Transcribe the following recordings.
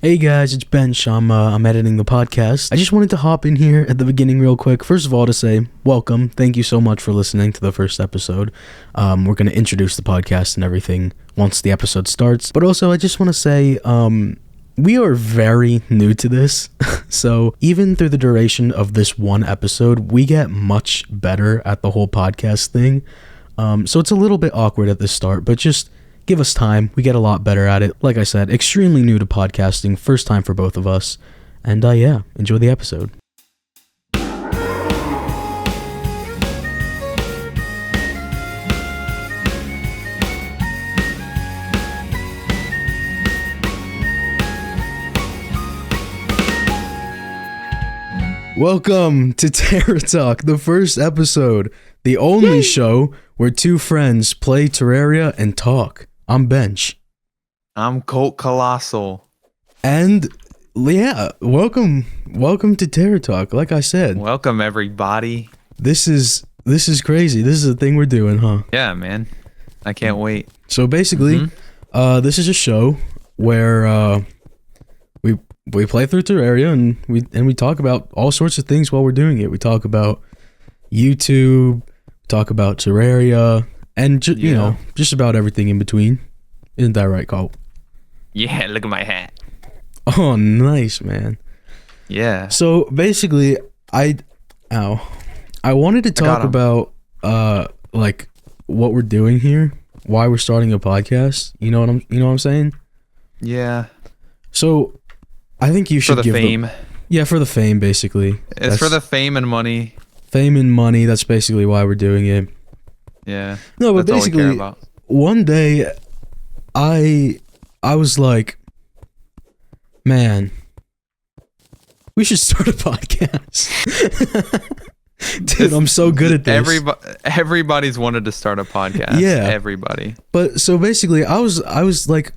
Hey guys, it's Bench. I'm editing the podcast. I just wanted to hop in here at the beginning real quick. First of all, to say welcome. Thank you so much for listening to the first episode. We're going to introduce the podcast and everything once the episode starts. But also, I just want to say, we are very new to this. So even through the duration of this one episode, we get much better at the whole podcast thing. So it's a little bit awkward at the start, but just give us time. We get a lot better at it. Like I said, extremely new to podcasting. First time for both of us. And yeah, enjoy the episode. Welcome to TerraTalk, the first episode, the only show where two friends play Terraria and talk. I'm Bench. I'm COLTcolossal. And yeah, welcome to TerraTalk. Like I said, welcome everybody. This is crazy. This is a thing we're doing, huh? Yeah, man. I can't wait. So basically, this is a show where we play through Terraria and we talk about all sorts of things while we're doing it. We talk about YouTube, talk about Terraria, and you know, just about everything in between. Isn't that right, Colt? Yeah, look at my hat. Oh, nice, man. Yeah. So basically, I wanted to talk about like what we're doing here, why we're starting a podcast. You know what I'm saying? Yeah. So I think you should for the fame. For the fame, basically. It's for the fame and money. Fame and money. That's basically why we're doing it. Yeah. No, but that's basically, all we care about. One day, I was like, man, we should start a podcast. Dude, I'm so good at this. Everybody's wanted to start a podcast. Yeah. Everybody. But so basically, I was like,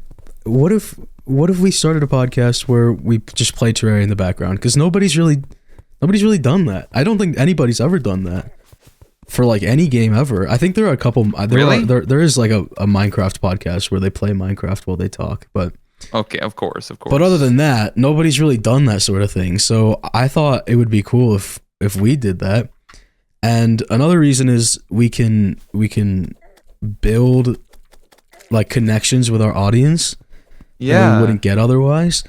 what if we started a podcast where we just play Terraria in the background? Because nobody's really done that. I don't think anybody's ever done that for like any game ever. I think there are a couple. There is like a Minecraft podcast where they play Minecraft while they talk. But okay, of course. But other than that, nobody's really done that sort of thing. So I thought it would be cool if we did that. And another reason is we can build like connections with our audience. Yeah, we wouldn't get otherwise.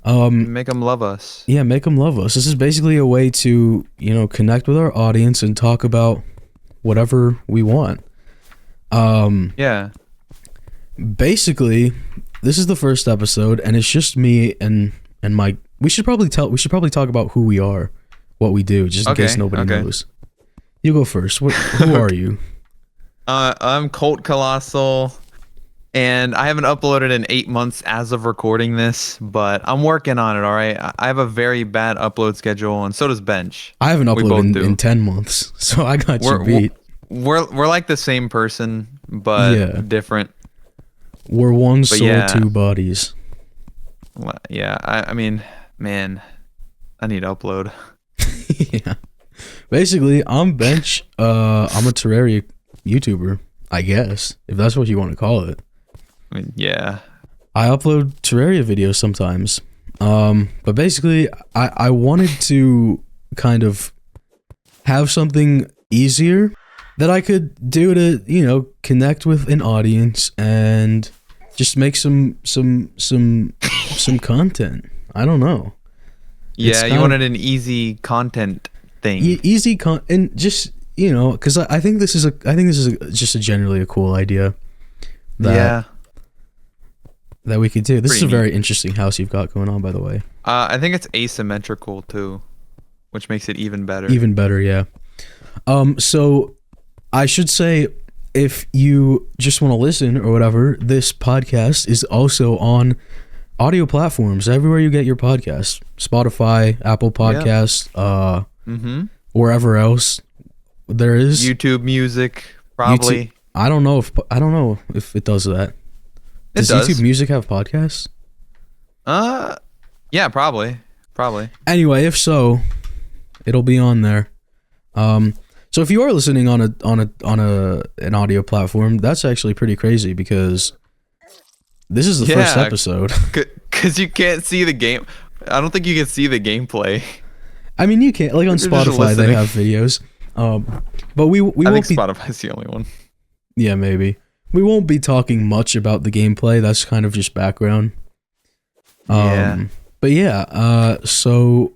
Make them love us. Yeah, make them love us. This is basically a way to, connect with our audience and talk about whatever we want. Yeah. Basically, this is the first episode, and it's just me and my. We should probably talk about who we are, what we do, just in case nobody knows. You go first. Who are you? I'm COLTcolossal. And I haven't uploaded in 8 months as of recording this, but I'm working on it, all right? I have a very bad upload schedule, and so does Bench. I haven't uploaded in 10 months, so I got you beat. We're like the same person, but different. We're one soul, two bodies. Well, yeah, I mean, man, I need to upload. Yeah. Basically, I'm Bench. I'm a Terraria YouTuber, I guess, if that's what you want to call it. I mean, yeah. I upload Terraria videos sometimes. But basically, I wanted to kind of have something easier that I could do to, connect with an audience and just make some content. I don't know. Yeah, you wanted an easy content thing. Easy and just, because I think this is just generally a cool idea. That we could do. This is a very interesting house you've got going on, by the way. I think it's asymmetrical too, which makes it even better. Even better, yeah. So I should say, if you just want to listen or whatever, this podcast is also on audio platforms everywhere you get your podcasts. Spotify, Apple Podcasts, wherever else there is. YouTube Music, probably. I don't know if it does that. Does YouTube Music have podcasts? Yeah, probably. Anyway, if so, it'll be on there. So if you are listening on an audio platform, that's actually pretty crazy because this is the first episode. Because you can't see the game. I don't think you can see the gameplay. I mean, you can't. Like on You're just Spotify, they listening. have videos. But we I won't think be. Spotify's the only one. Yeah, maybe we won't be talking much about the gameplay. That's kind of just background. Yeah. But yeah. So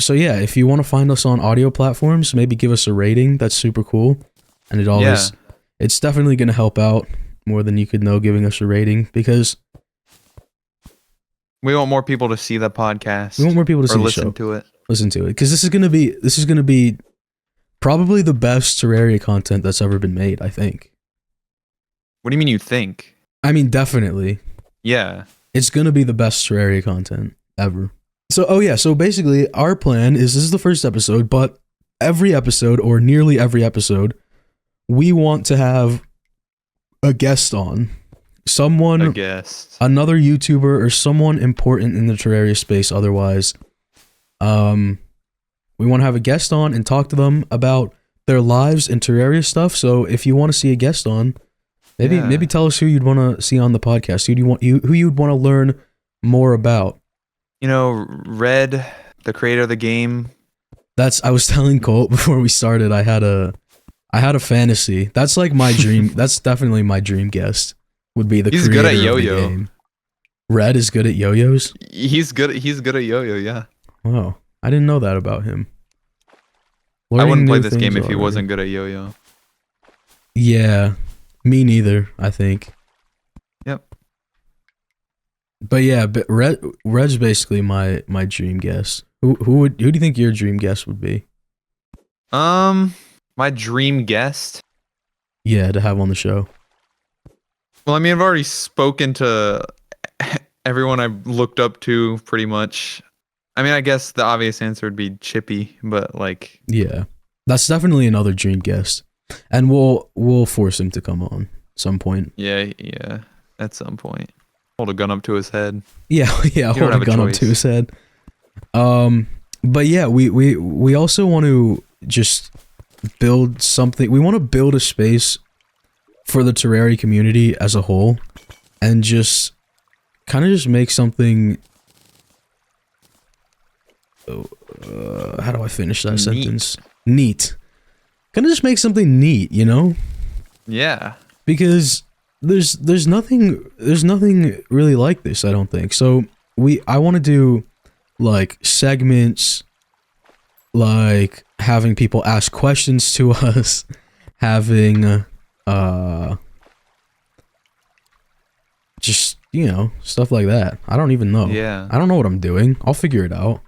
yeah, if you want to find us on audio platforms, maybe give us a rating. That's super cool, and it's definitely gonna help out more than you could know giving us a rating because We want more people to see the podcast. we want more people to see the listen show. to it. Listen to it because this is gonna be probably the best Terraria content that's ever been made. I think. What do you mean you think? I mean, definitely. Yeah. It's gonna be the best Terraria content ever. So basically our plan is this is the first episode, but every episode or nearly every episode, we want to have a guest on. Someone, I guess. another YouTuber or someone important in the Terraria space otherwise. We want to have a guest on and talk to them about their lives and Terraria stuff. So if you want to see a guest on, maybe tell us who you'd want to see on the podcast. Who you'd want to learn more about. You know, Red, the creator of the game. I was telling Colt before we started, I had a fantasy. That's like my dream. That's definitely my dream guest. Would be the He's creator good at of the yo-yo. game. Red is good at yo-yos? He's good at yo-yo, yeah. Wow. I didn't know that about him. I Learning wouldn't play new this game things if he already. wasn't good at yo-yo. Yeah. Me neither, I think. Yep. But yeah, Red's basically my dream guest. Who do you think your dream guest would be? My dream guest. Yeah, to have on the show. Well, I mean, I've already spoken to everyone I've looked up to pretty much. I mean, I guess the obvious answer would be Chippy, but like, Yeah. That's definitely another dream guest. And we'll force him to come on some point. yeah, at some point. Hold a gun up to his head. Yeah, don't hold a have a gun up choice. to his head. But yeah, we also want to just build something. We want to build a space for the Terraria community as a whole, and just kind of just make something. How do I finish that Neat. sentence? Neat. Kind of just make something neat, you know? Yeah. Because there's nothing really like this, I don't think. So I want to do like segments, like having people ask questions to us, having just, you know, stuff like that. I don't even know. Yeah. I don't know what I'm doing. I'll figure it out.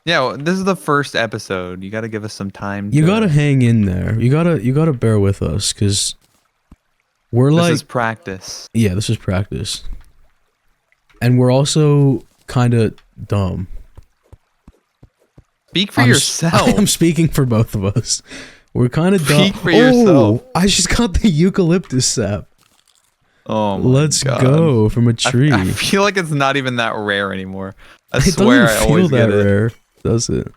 Yeah, well, this is the first episode. You got to give us some time. You gotta hang in there. You gotta bear with us, cause we're This like, is practice. yeah, this is practice, and we're also kind of dumb. Speak for I'm yourself. speaking for both of us. We're kind of dumb. Speak for yourself. I just got the eucalyptus sap. Oh my Let's God. go from a tree. I feel like it's not even that rare anymore. I It swear I doesn't always feel get that it. rare, does it?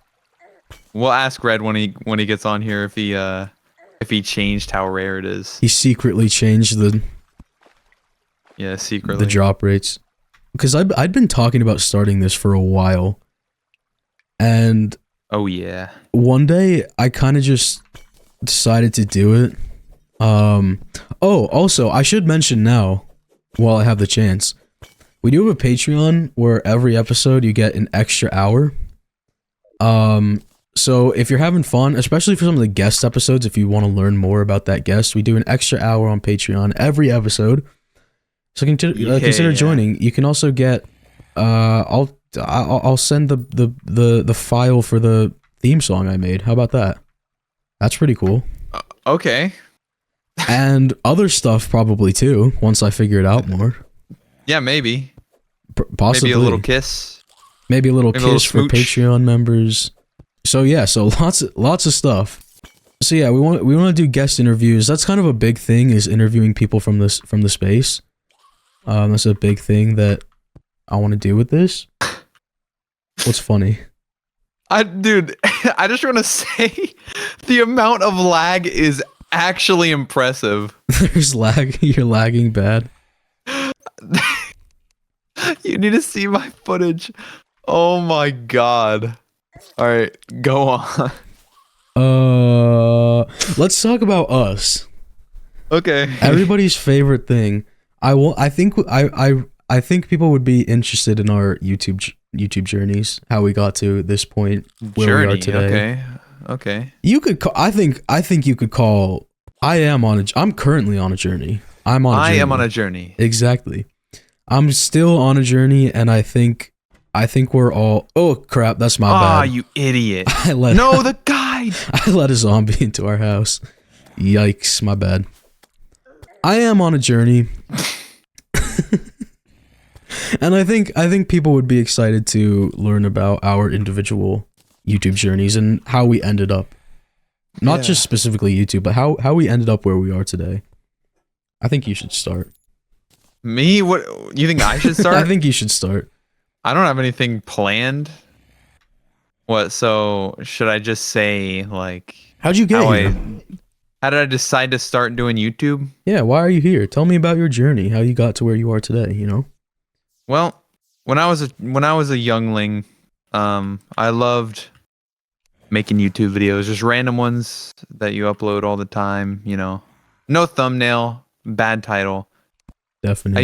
We'll ask Red when he gets on here if he changed how rare it is. He secretly changed Yeah, secretly. the drop rates, because I'd been talking about starting this for a while, and Oh yeah. one day I kind of just decided to do it. Also, I should mention now, while I have the chance, we do have a Patreon where every episode you get an extra hour. So if you're having fun, especially for some of the guest episodes, if you want to learn more about that guest, we do an extra hour on Patreon every episode. So consider joining. You can also get I'll send the file for the theme song I made. How about that? That's pretty cool. Okay. And other stuff probably too, once I figure it out more. Yeah, maybe. Possibly. Maybe a little kiss. Maybe a little maybe a little kiss for smooch. Patreon members. So yeah, so lots of stuff. So yeah, we want to do guest interviews. That's kind of a big thing, is interviewing people from the space. That's a big thing that I want to do with this. What's funny? Dude, I just want to say the amount of lag is actually impressive. There's lag. You're lagging bad. You need to see my footage. Oh my god. All right, go on. Let's talk about us. Okay. Everybody's favorite thing. I think people would be interested in our YouTube journeys, how we got to this point where we are today. Okay. You could I think you could call I'm currently on a journey. I am on a journey. Exactly. I'm still on a journey, and I think we're all. Oh crap! That's my bad. Ah, you idiot! The guide. I let a zombie into our house. Yikes! My bad. I am on a journey, and I think people would be excited to learn about our individual YouTube journeys and how we ended up. Not just specifically YouTube, but how we ended up where we are today. I think you should start. Me? What? You think I should start? I think you should start. I don't have anything planned. What? So should I just say like? How'd you get here? How did I decide to start doing YouTube? Yeah. Why are you here? Tell me about your journey. How you got to where you are today. You know. Well, when I was a youngling, I loved making YouTube videos, just random ones that you upload all the time. You know, no thumbnail, bad title. Definitely. I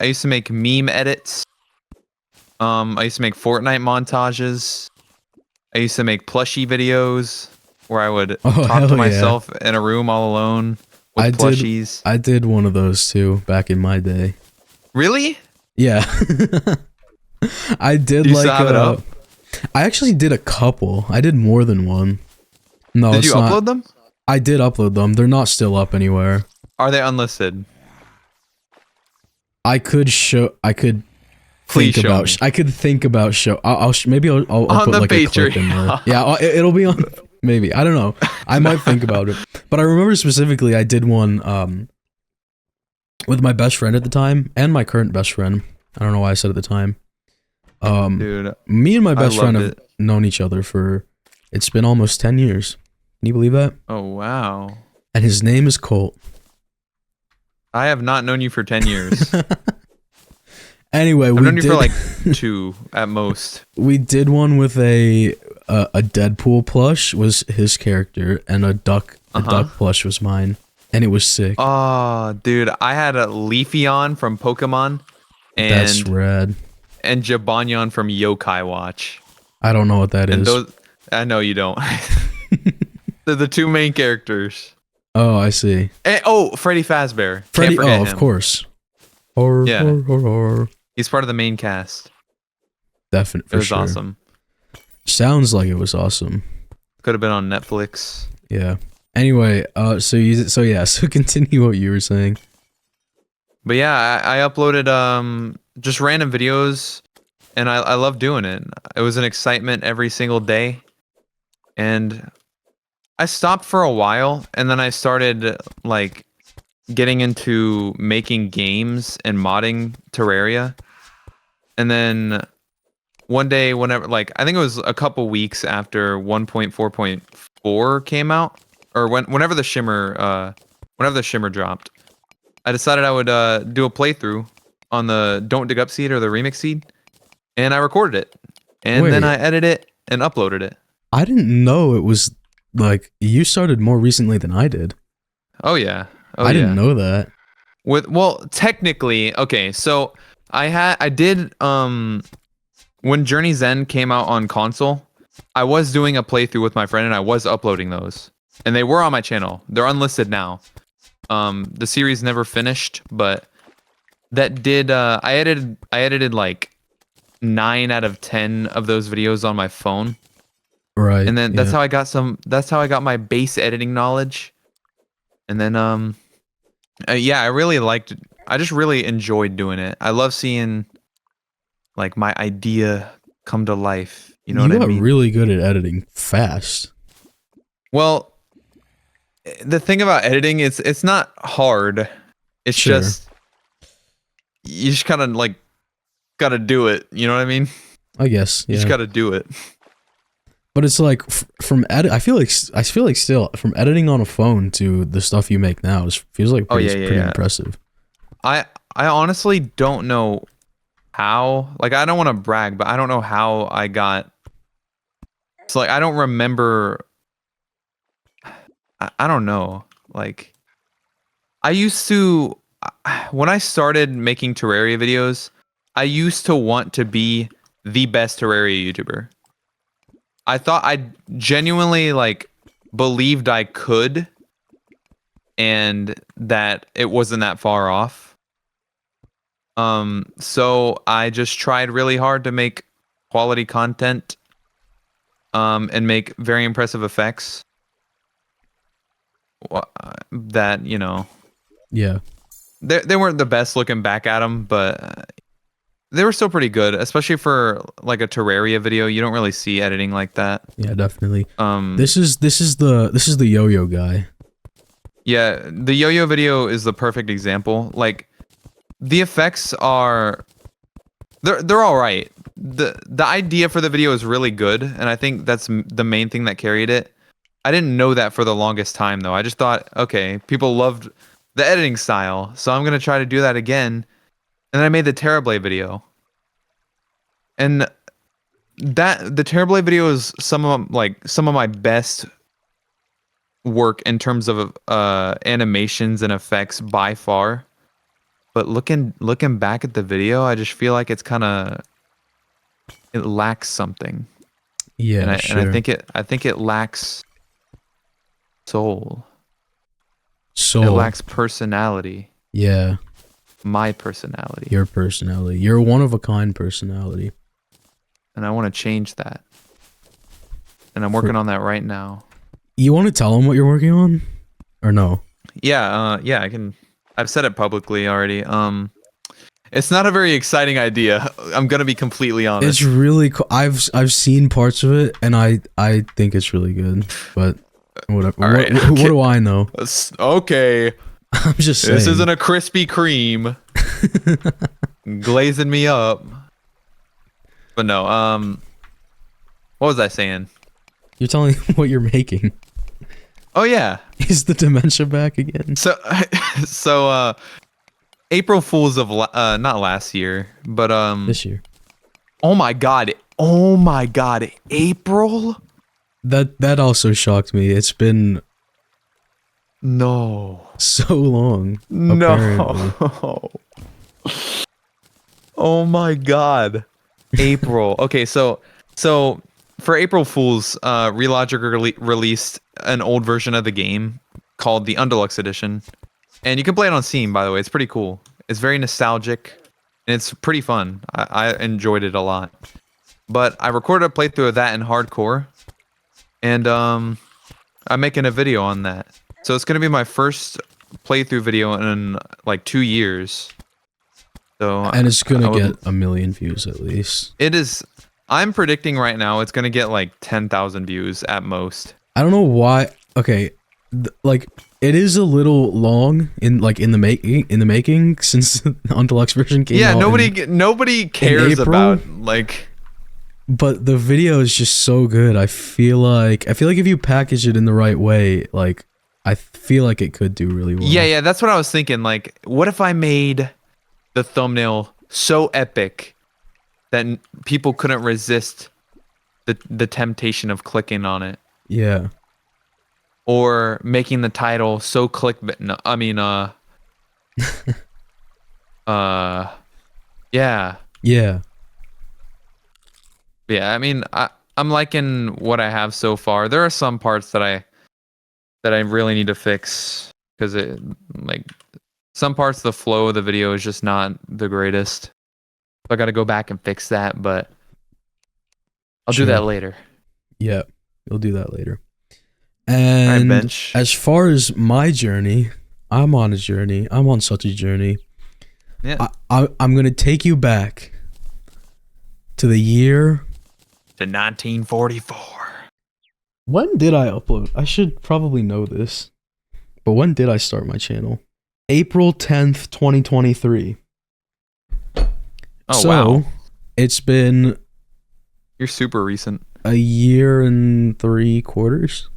used to make meme edits. I used to make Fortnite montages. I used to make plushie videos where I would talk to myself in a room all alone with plushies. I did one of those too back in my day. Really? Yeah. I did. You still have it up? I actually did a couple. I did more than one. No, did you upload them? I did upload them. They're not still up anywhere. Are they unlisted? I could Please think about. I could think about show. I'll put like a clip in there. Yeah, it'll be on. Maybe I don't know. I might think about it. But I remember specifically I did one with my best friend at the time and my current best friend. I don't know why I said at the time. Dude, me and my best friend have known each other for it's been almost 10 years. Can you believe that? Oh wow. And his name is Colt. I have not known you for 10 years. Anyway, I've known you for like 2 at most. We did one with a Deadpool plush was his character, and a duck plush was mine, and it was sick. Oh, dude, I had a Leafeon from Pokemon, and that's rad. And Jibanyan from Yokai Watch. I don't know what that is. I know you don't. They're the 2 main characters. Oh, I see. And, Freddy Fazbear. Freddy, of course. He's part of the main cast. Definitely. It was awesome. Sounds like it was awesome. Could have been on Netflix. Yeah. Anyway, so continue what you were saying. But yeah, I uploaded just random videos, and I love doing it. It was an excitement every single day, and I stopped for a while, and then I started like getting into making games and modding Terraria. And then one day, whenever, like, I think it was a couple weeks after 1.4.4 came out, or whenever the shimmer dropped, I decided I would do a playthrough on the Don't Dig Up seed or the remix seed, and I recorded it, and then I edited it and uploaded it. I didn't know it was like you started more recently than I did. Oh yeah. I didn't know that. Technically, okay, so I did when Journey's End came out on console, I was doing a playthrough with my friend and I was uploading those. And they were on my channel. They're unlisted now. The series never finished, but that did I edited like 9 out of 10 of those videos on my phone. Right. And then that's how I got my base editing knowledge. And then I just really enjoyed doing it. I love seeing like my idea come to life. You know what I mean? You got really good at editing fast. Well, the thing about editing is it's not hard. It's just you just kind of like got to do it. You know what I mean? I guess. Yeah. You just got to do it. But it's like from edit. I feel like still from editing on a phone to the stuff you make now feels like pretty impressive. I honestly don't know how. Like, I don't want to brag, but I don't know how I got. So like, I don't remember. I don't know. Like, I used to, when I started making Terraria videos, I used to want to be the best Terraria YouTuber. I thought I genuinely like believed I could, and that it wasn't that far off. So I just tried really hard to make quality content, and make very impressive effects. That, you know, Yeah. they weren't the best looking back at them, but they were still pretty good, especially for like a Terraria video. You don't really see editing like that. Yeah, definitely. This is the yo-yo guy. Yeah, the yo-yo video is the perfect example. Like, the effects are they're all right. The idea for the video is really good, and I think that's the main thing that carried it. I didn't know that for the longest time though. I just thought, okay, people loved the editing style, so I'm going to try to do that again. And then I made the Terrablade video. And the Terrablade video is some of my best work in terms of animations and effects by far. But looking back at the video, I just feel like it lacks something. Yeah, and sure. And I think it lacks soul. It lacks personality. Yeah. My personality. Your personality. You're a one-of-a-kind personality. And I want to change that. And I'm working on that right now. You want to tell them what you're working on? Or no? Yeah, I can. I've said it publicly already. It's not a very exciting idea. I'm gonna be completely honest. It's really cool. I've seen parts of it, and I think it's really good. But whatever. Right, what do I know? Okay. I'm just saying. This isn't a Krispy Kreme glazing me up. But no. What was I saying? You're telling me what you're making. Oh yeah. Is the dementia back again? So April Fools of not last year, but this year. Oh my god, April? That also shocked me. It's been no so long. No. Apparently. Oh my god. April. Okay, so for April Fools, Relogic released an old version of the game called the Undeluxe Edition. And you can play it on Steam, by the way. It's pretty cool. It's very nostalgic, and it's pretty fun. I enjoyed it a lot. But I recorded a playthrough of that in hardcore, and I'm making a video on that. So it's going to be my first playthrough video in like 2 years. So and it's going to get 1 million views at least. It is. I'm predicting right now it's going to get like 10,000 views at most. I don't know why. Okay, like it is a little long in the making since the Undeluxe version came out. Yeah, nobody cares about like. But the video is just so good. I feel like if you package it in the right way, like I feel like it could do really well. Yeah, that's what I was thinking. Like, what if I made the thumbnail so epic that people couldn't resist the temptation of clicking on it? Yeah. Or making the title so clickbait. No, I mean, yeah. Yeah. Yeah, I mean, I'm liking what I have so far. There are some parts that I really need to fix because some parts of the flow of the video is just not the greatest. So I got to go back and fix that, but I'll do that later. Yeah, you'll do that later. And as far as my journey, I'm on a journey. I'm on such a journey. Yeah. I'm going to take you back to the year... to 1944. When did I upload? I should probably know this. But when did I start my channel? April 10th, 2023. Oh, wow. It's been... You're super recent. 1 year and 3/4-ish.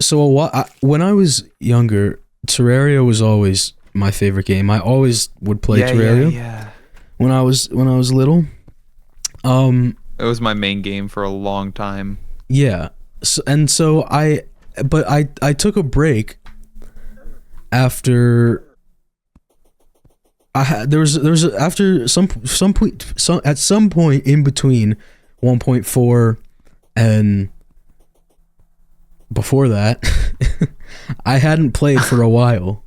So when I was younger, Terraria was always my favorite game. I always would play Terraria. Yeah. when I was little. It was my main game for a long time. Yeah. So I took a break after after some point in between 1.4 and before that I hadn't played for a while.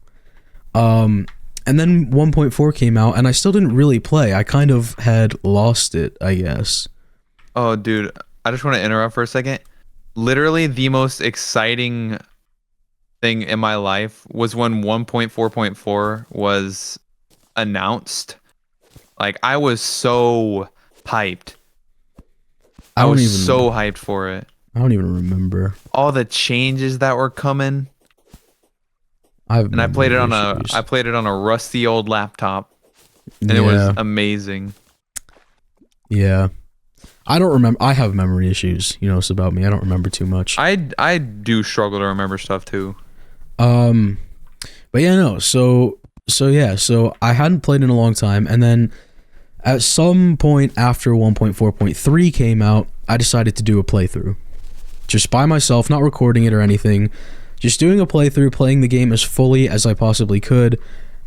And then 1.4 came out and I still didn't really play. I kind of had lost it, I guess. Oh, dude, I just want to interrupt for a second. Literally the most exciting thing in my life was when 1.4.4 was announced. Like, I was so hyped. I was so hyped for it. I don't even remember all the changes that were coming. I played it on a rusty old laptop, and it was amazing. Yeah. I don't remember. I have memory issues. You know, it's about me. I don't remember too much. I do struggle to remember stuff too. But yeah, no. So I hadn't played in a long time, and then at some point after 1.4.3 came out, I decided to do a playthrough, just by myself, not recording it or anything, just doing a playthrough, playing the game as fully as I possibly could,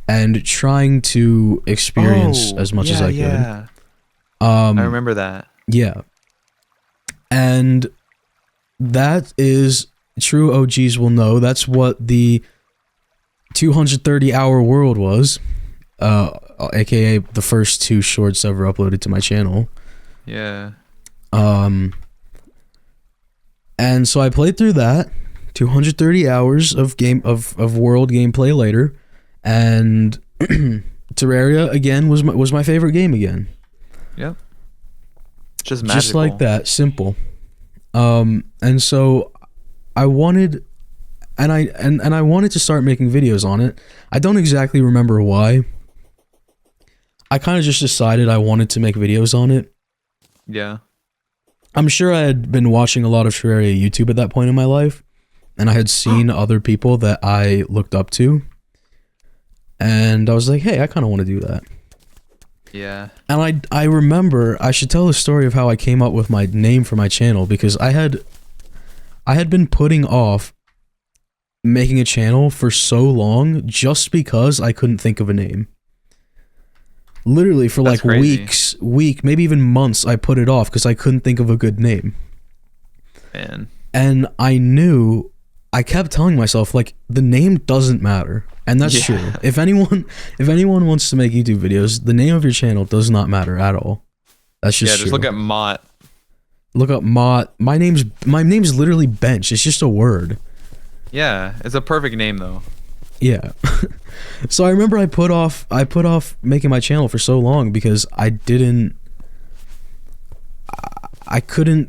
and trying to experience as much as I could. Yeah. I remember that. Yeah. And that is, true OGs will know, that's what the 230-hour world was, aka the first 2 shorts ever uploaded to my channel. Yeah. And so I played through that, 230 hours of world gameplay later, and Terraria again was my favorite game again. Yep. Just magical. Just like that, simple. And so I wanted, and I wanted to start making videos on it. I don't exactly remember why. I kind of just decided I wanted to make videos on it. Yeah. I'm sure I had been watching a lot of Terraria YouTube at that point in my life, and I had seen other people that I looked up to, and I was like, hey, I kind of want to do that. Yeah. And I remember, I should tell the story of how I came up with my name for my channel, because I had been putting off making a channel for so long just because I couldn't think of a name. Literally for like weeks, maybe even months, I put it off because I couldn't think of a good name. Man. And I kept telling myself, like, the name doesn't matter. And that's true. If anyone wants to make YouTube videos, the name of your channel does not matter at all. That's just true. Just look at Mott. Look up Mott. My name's literally Bench. It's just a word. Yeah, it's a perfect name though. Yeah. So I remember I put off making my channel for so long because I couldn't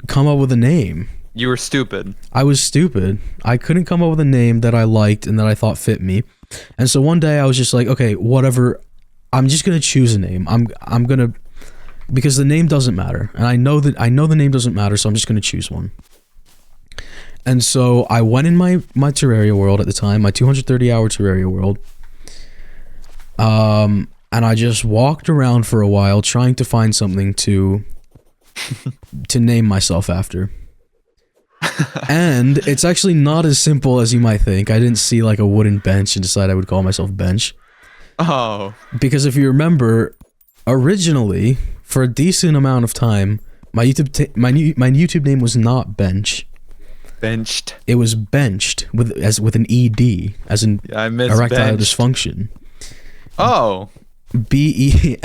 come up with a name. You were stupid. I was stupid. I couldn't come up with a name that I liked and that I thought fit me. And so one day I was just like, okay, whatever. I'm just going to choose a name. I'm going to, because the name doesn't matter. And I know the name doesn't matter, so I'm just going to choose one. And so I went in my Terraria world at the time, my 230-hour Terraria world. And I just walked around for a while trying to find something to name myself after. And it's actually not as simple as you might think. I didn't see like a wooden bench and decide I would call myself Bench. Oh. Because if you remember, originally, for a decent amount of time, my YouTube name was not Bench. Benched. It was Benched with an ED, as in erectile dysfunction. Oh. BENCHED.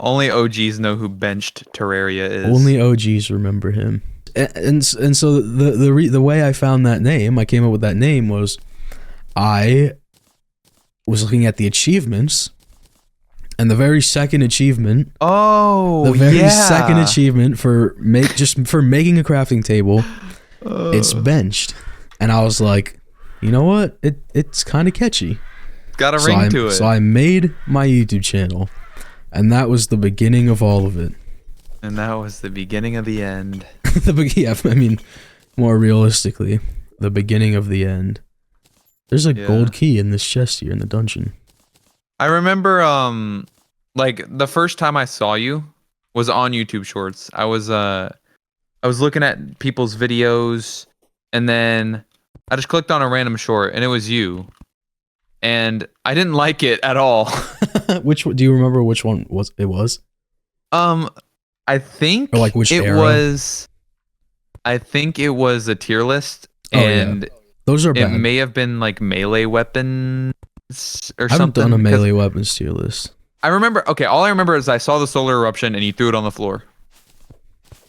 Only OGs know who Benched Terraria is. Only OGs remember him. And so the way I found that name, I came up with that name was, I was looking at the achievements, and the very second achievement. Oh, the very second achievement for making a crafting table, it's Benched, and I was like, you know what? It's kind of catchy. Got a ring to it. So I made my YouTube channel, and that was the beginning of all of it. And that was the beginning of the end. I mean, more realistically, the beginning of the end. There's a gold key in this chest here in the dungeon. I remember like the first time I saw you was on YouTube Shorts. I was looking at people's videos, and then I just clicked on a random short, and it was you. And I didn't like it at all. Do you remember which one it was? I think or like which it era? was. I think it was a tier list, and those are it bad. may have been like melee weapons or I haven't something. done a melee weapons tier list. I remember. Okay, all I remember is I saw the solar eruption, and you threw it on the floor.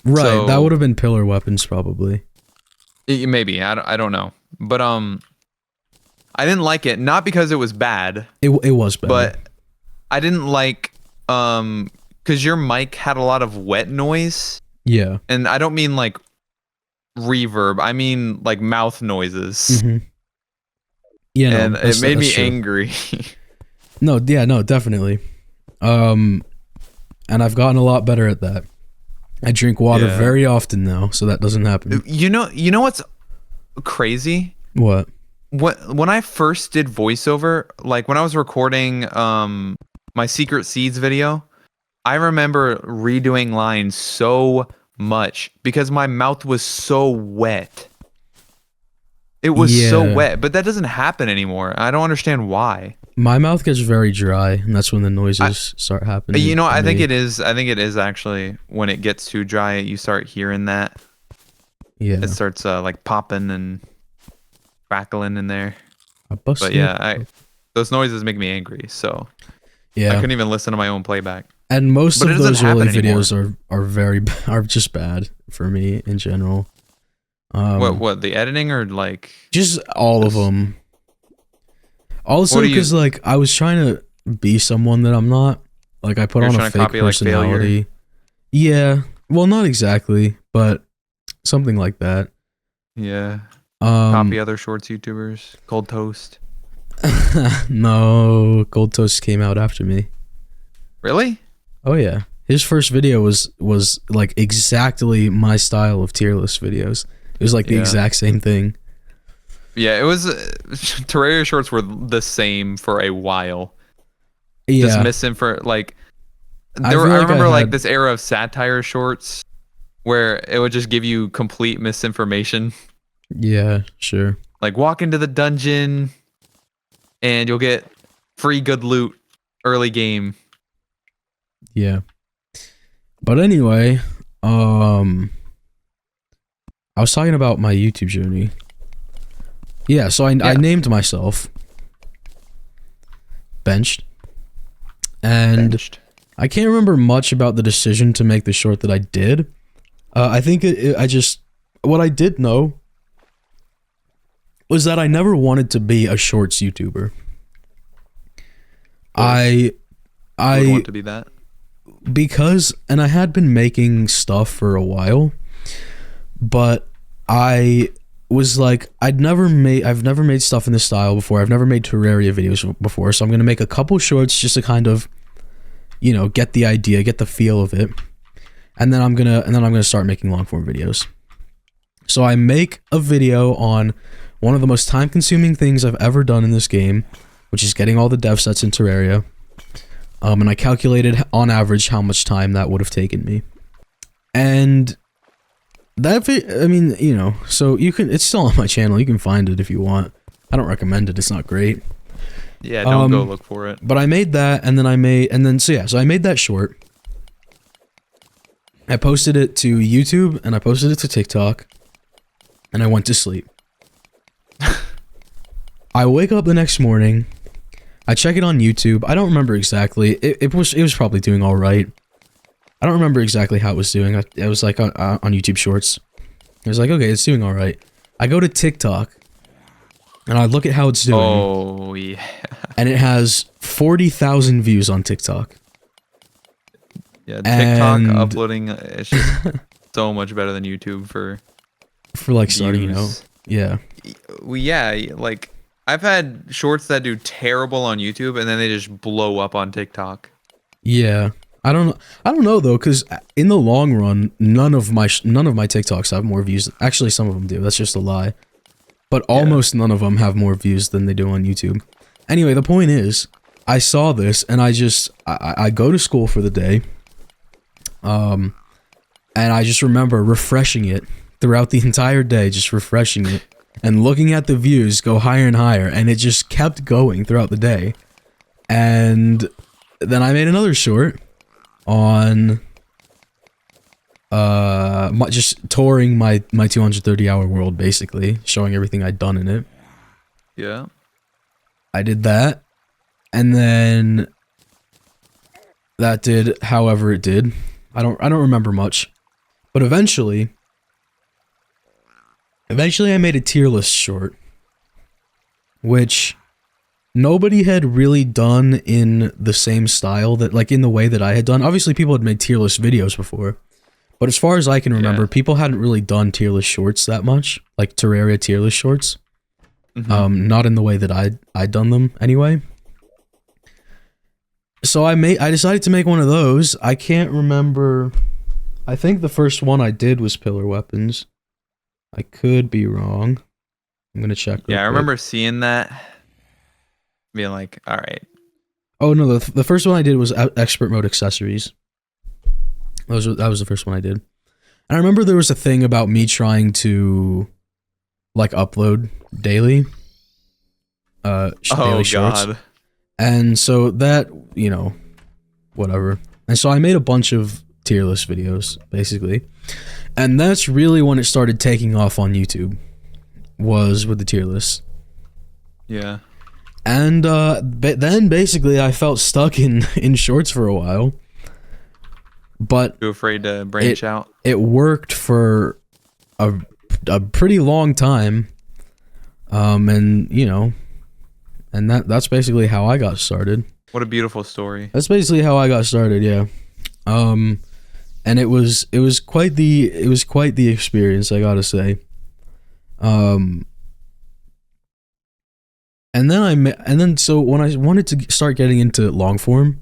Right, So, that would have been pillar weapons probably. Maybe I don't know, but I didn't like it, not because it was bad. It was bad, but I didn't like because your mic had a lot of wet noise. Yeah, and I don't mean like reverb. I mean like mouth noises. Mm-hmm. Yeah, no, and it made me angry. No, definitely. And I've gotten a lot better at that. I drink water very often now, so that doesn't happen. You know what's crazy? What? When I first did voiceover, like when I was recording my Secret Seeds video, I remember redoing lines so much because my mouth was so wet. It was so wet, but that doesn't happen anymore. I don't understand why. My mouth gets very dry, and that's when the noises start happening. You know, I think it is actually when it gets too dry, you start hearing that. Yeah. It starts like popping and crackling in there. But yeah, those noises make me angry, so yeah, I couldn't even listen to my own playback. And most of those early videos are just bad for me in general. What the editing or like just all of them? Also, because like I was trying to be someone that I'm not. Like I put on a fake personality. Like, yeah, well, not exactly, but something like that. Yeah. Copy other shorts YouTubers. Cold Toast. No, Cold Toast came out after me. Really? Oh yeah. His first video was like exactly my style of tier list videos. It was like the exact same thing. Yeah, it was. Terraria shorts were the same for a while. Yeah. Just misinformation. Like, I remember like this era of satire shorts where it would just give you complete misinformation. Yeah, sure. Like, walk into the dungeon and you'll get free good loot early game. Yeah. But anyway, I was talking about my YouTube journey. Yeah, so I named myself Benched. And I can't remember much about the decision to make the short that I did. I think what I did know was that I never wanted to be a shorts YouTuber. I would want to be that. Because, and I had been making stuff for a while, but I was like, I've never made stuff in this style before. I've never made Terraria videos before, so I'm gonna make a couple shorts just to kind of, you know, get the idea, get the feel of it, and then I'm gonna start making long form videos. So I make a video on one of the most time-consuming things I've ever done in this game, which is getting all the dev sets in Terraria. And I calculated on average how much time that would have taken me. And that, I mean, you know, so it's still on my channel. You can find it if you want. I don't recommend it. It's not great. Yeah, don't go look for it. But I made that, and then so I made that short. I posted it to YouTube, and I posted it to TikTok, and I went to sleep. I wake up the next morning. I check it on YouTube. I don't remember exactly. It was probably doing all right. I don't remember exactly how it was doing. It was like on YouTube Shorts. I was like, okay, it's doing all right. I go to TikTok, and I look at how it's doing. Oh yeah. And it has 40,000 views on TikTok. Yeah, TikTok uploading is just so much better than YouTube for like starting out. Yeah. Well, yeah, like I've had shorts that do terrible on YouTube and then they just blow up on TikTok. Yeah. I don't know though, because in the long run, none of my TikToks have more views. Actually, some of them do. That's just a lie. But almost none of them have more views than they do on YouTube. Anyway, the point is, I saw this and I go to school for the day. And I just remember refreshing it throughout the entire day, just refreshing it and looking at the views go higher and higher, and it just kept going throughout the day. And then I made another short on just touring my 230-hour world, basically showing everything I'd done in it. Yeah. I did that, and then that did however it did. I don't remember much, but eventually I made a tier list short, which nobody had really done in the same style, that like in the way that I had done. Obviously, people had made tier list videos before, but as far as I can remember, people hadn't really done tier list shorts that much, like Terraria tier list shorts. Not in the way that I'd done them anyway. So I decided to make one of those. I can't remember. I think the first one I did was pillar weapons. I could be wrong. I'm gonna check. Yeah, I remember seeing that. Being like, all right. Oh no, the first one I did was expert mode accessories. That was the first one I did. And I remember there was a thing about me trying to like upload daily. Daily shorts. God. And so that, you know, whatever. And so I made a bunch of tier list videos, basically. And that's really when it started taking off on YouTube, was with the tier list. Yeah. And then basically I felt stuck in shorts for a while. But too afraid to branch out? It worked for a pretty long time. And, you know, and that's basically how I got started. What a beautiful story. That's basically how I got started, yeah. And it was quite the experience, I gotta say. And then so when I wanted to start getting into long form,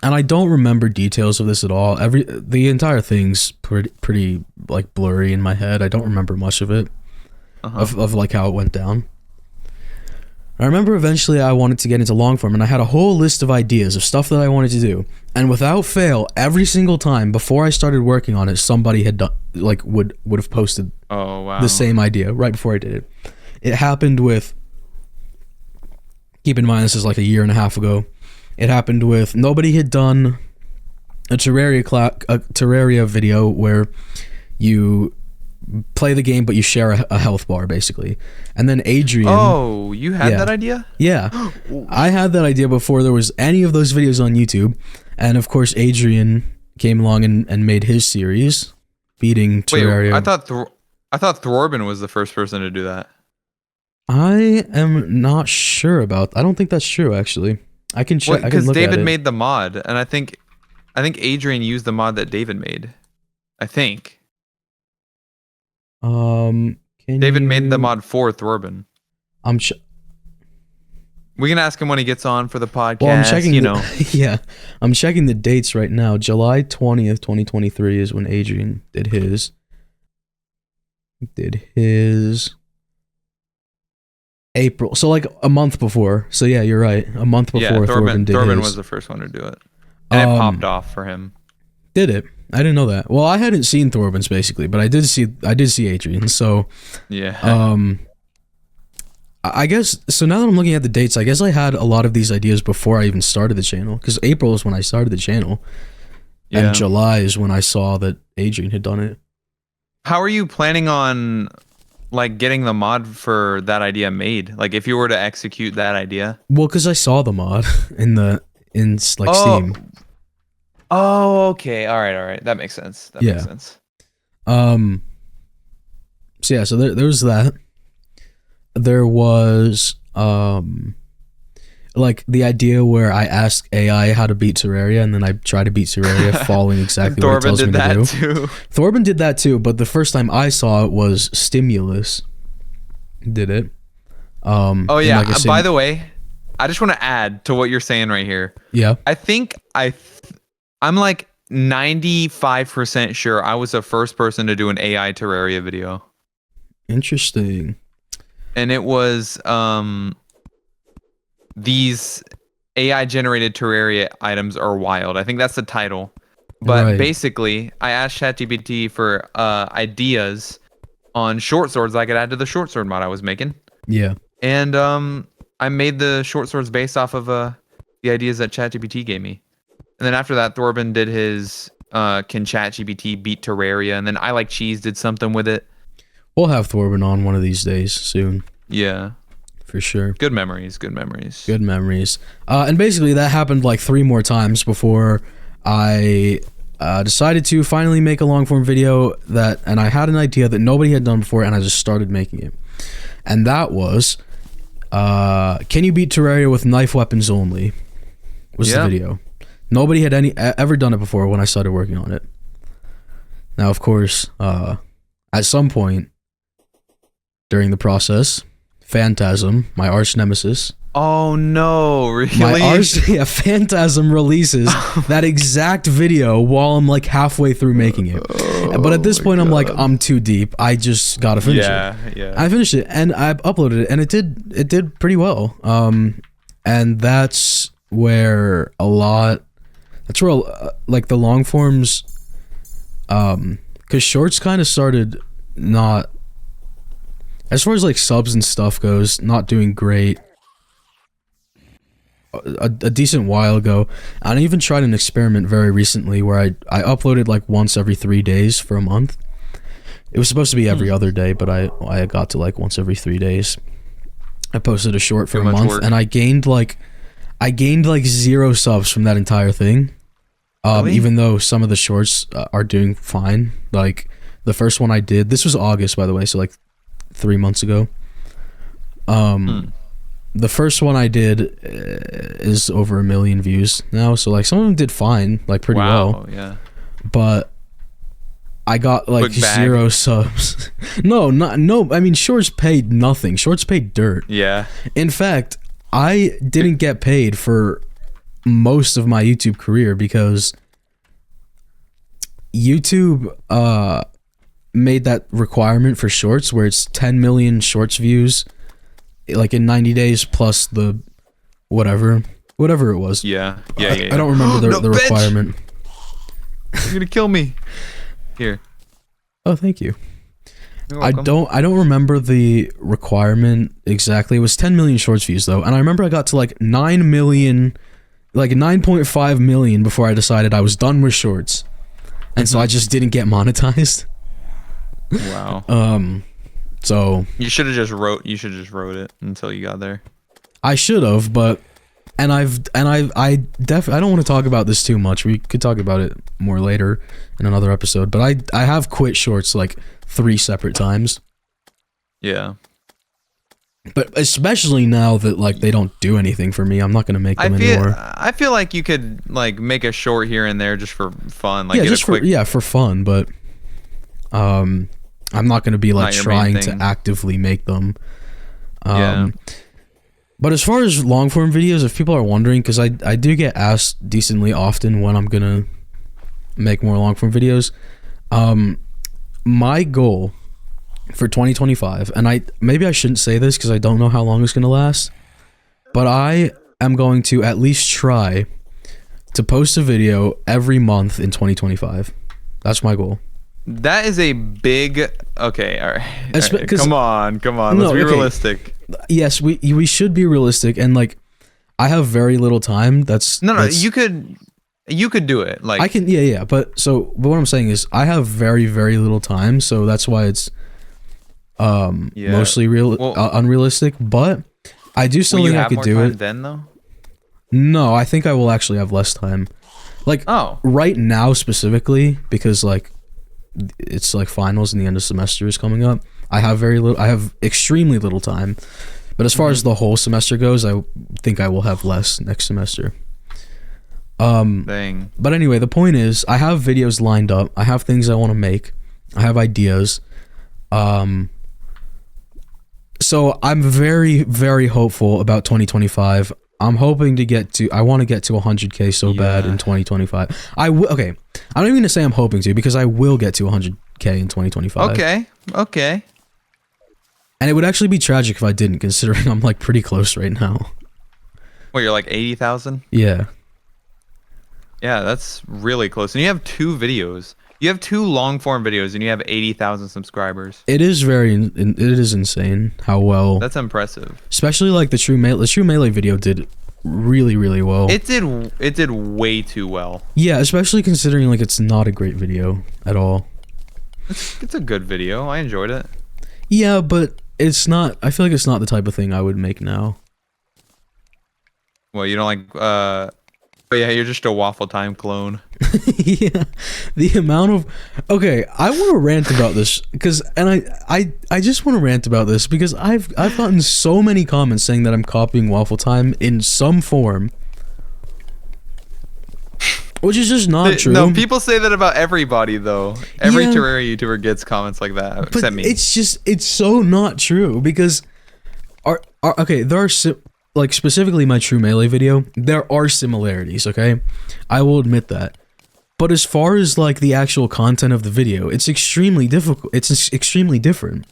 and I don't remember details of this at all. The entire thing's pretty like blurry in my head. I don't remember much of it, of like how it went down. I remember eventually I wanted to get into long form, and I had a whole list of ideas of stuff that I wanted to do. And without fail, every single time before I started working on it, somebody had done like would have posted the same idea right before I did it. It happened with. Keep in mind, this is like a year and a half ago. It happened with nobody had done a Terraria video where you play the game but you share a health bar, basically. And then Adrian... Oh, you had that idea? Yeah. I had that idea before there was any of those videos on YouTube. And of course, Adrian came along and made his series, beating Terraria. Wait, I thought Thorbin was the first person to do that. I am not sure about... I don't think that's true, actually. I can check. Because David made the mod, and I think Adrian used the mod that David made. I think. David made the mod for Thorbin. We can ask him when he gets on for the podcast. Well, I'm checking. Yeah, I'm checking the dates right now. July 20th, 2023 is when Adrian did his. April, so like a month before. So yeah, you're right. A month before Thorbin did his. Thorbin was the first one to do it, and it popped off for him. Did it? I didn't know that. Well, I hadn't seen Thorbin's basically, but I did see Adrian. So yeah. I guess so. Now that I'm looking at the dates, I guess I had a lot of these ideas before I even started the channel. Because April is when I started the channel, and July is when I saw that Adrian had done it. How are you planning on? Like getting the mod for that idea made, like if you were to execute that idea. Well, because I saw the mod in Steam. Oh, okay. All right. That makes sense. Makes sense. So yeah, so there was that. There was like the idea where I ask AI how to beat Terraria, and then I try to beat Terraria, following exactly what it tells me to do. Thorbin did that too, but the first time I saw it was Stimulus did it. Oh yeah. By the way, I just want to add to what you're saying right here. Yeah. I think I'm like 95% sure I was the first person to do an AI Terraria video. Interesting. And it was these AI generated Terraria items are wild. I think that's the title. But basically, I asked ChatGPT for ideas on short swords I could add to the short sword mod I was making. Yeah. And I made the short swords based off of the ideas that ChatGPT gave me. And then after that, Thorben did his can ChatGPT beat Terraria, and then I Like Cheese did something with it. We'll have Thorben on one of these days soon. Yeah. For sure. Good memories, good memories. Good memories. And basically that happened like 3 more times before I decided to finally make a long form video and I had an idea that nobody had done before and I just started making it. And that was, can you beat Terraria with knife weapons only? Was the video. Nobody had ever done it before when I started working on it. Now, of course, at some point during the process, Phantasm, my arch nemesis. Oh no, really? Phantasm releases that exact video while I'm like halfway through making it. But at this point, I'm like, I'm too deep. I just gotta finish it. Yeah. I finished it and I uploaded it and it did pretty well. And that's where like the long forms, because shorts kind of started not, as far as like subs and stuff goes, not doing great a decent while ago. And I even tried an experiment very recently where I uploaded like once every 3 days for a month. It was supposed to be every other day, but I got to like once every 3 days. I posted a short for a month and I gained like 0 subs from that entire thing. Really? Even though some of the shorts are doing fine. Like the first one I did, this was August by the way, so like 3 months ago. The first one I did is over 1 million views now, so like some of them did fine, like pretty well. Yeah. But I got like 0 subs. No. I mean, shorts paid nothing. Shorts paid dirt. Yeah. In fact, I didn't get paid for most of my YouTube career because YouTube made that requirement for shorts where it's 10 million shorts views like in 90 days plus the whatever it was. Yeah. I don't remember the requirement. You're gonna kill me. Here. Oh, thank you. I don't remember the requirement exactly. It was 10 million shorts views though, and I remember I got to like 9 million, like 9.5 million before I decided I was done with shorts, and so I just didn't get monetized. Wow. So you should have just wrote it until you got there. I should have, but I don't want to talk about this too much. We could talk about it more later in another episode, but I have quit shorts like 3 separate times. Yeah. But especially now that like they don't do anything for me, I'm not gonna make them anymore. I feel like you could like make a short here and there just for fun, like for fun, but I'm not gonna be like trying to actively make them. But as far as long form videos, if people are wondering, because I do get asked decently often when I'm gonna make more long form videos, my goal for 2025, and maybe I shouldn't say this because I don't know how long it's gonna last, but I am going to at least try to post a video every month in 2025. That's my goal. That is a big... Okay, all right. Come on. Let's be realistic. Yes, we should be realistic, and like, I have very little time. You could do it. Like I can, yeah. But what I'm saying is, I have very, very little time, so that's why it's mostly unrealistic. But I do still think I could do it. Then though? No, I think I will actually have less time. Like right now specifically, because like it's like finals and the end of semester is coming up. I have extremely little time. But as far as the whole semester goes, I think I will have less next semester. Dang. But anyway, the point is, I have videos lined up. I have things I want to make. I have ideas. So I'm very, very hopeful about 2025. I'm hoping to I want to get to 100K so bad in 2025. Okay. I'm not even going to say I'm hoping to, because I will get to 100K in 2025. Okay. And it would actually be tragic if I didn't, considering I'm like pretty close right now. Well, you're like 80,000. Yeah. Yeah, that's really close. And you have 2 videos. You have 2 long form videos, and you have 80,000 subscribers. It is it is insane how well. That's impressive. Especially like the True Melee video did really, really well. It did way too well. Yeah, especially considering like it's not a great video at all. It's a good video. I enjoyed it. Yeah, but it's not. I feel like it's not the type of thing I would make now. Well, you don't like. But yeah, you're just a Waffle Time clone. Yeah, the amount of. Okay, I want to rant about this because, and I just want to rant about this because I've gotten so many comments saying that I'm copying Waffle Time in some form, which is just not true. No, people say that about everybody though. Every Terraria YouTuber gets comments like that, except me. It's so not true because, okay, there are like specifically my True Melee video, there are similarities, okay? I will admit that. But as far as like the actual content of the video, it's extremely difficult. It's extremely different.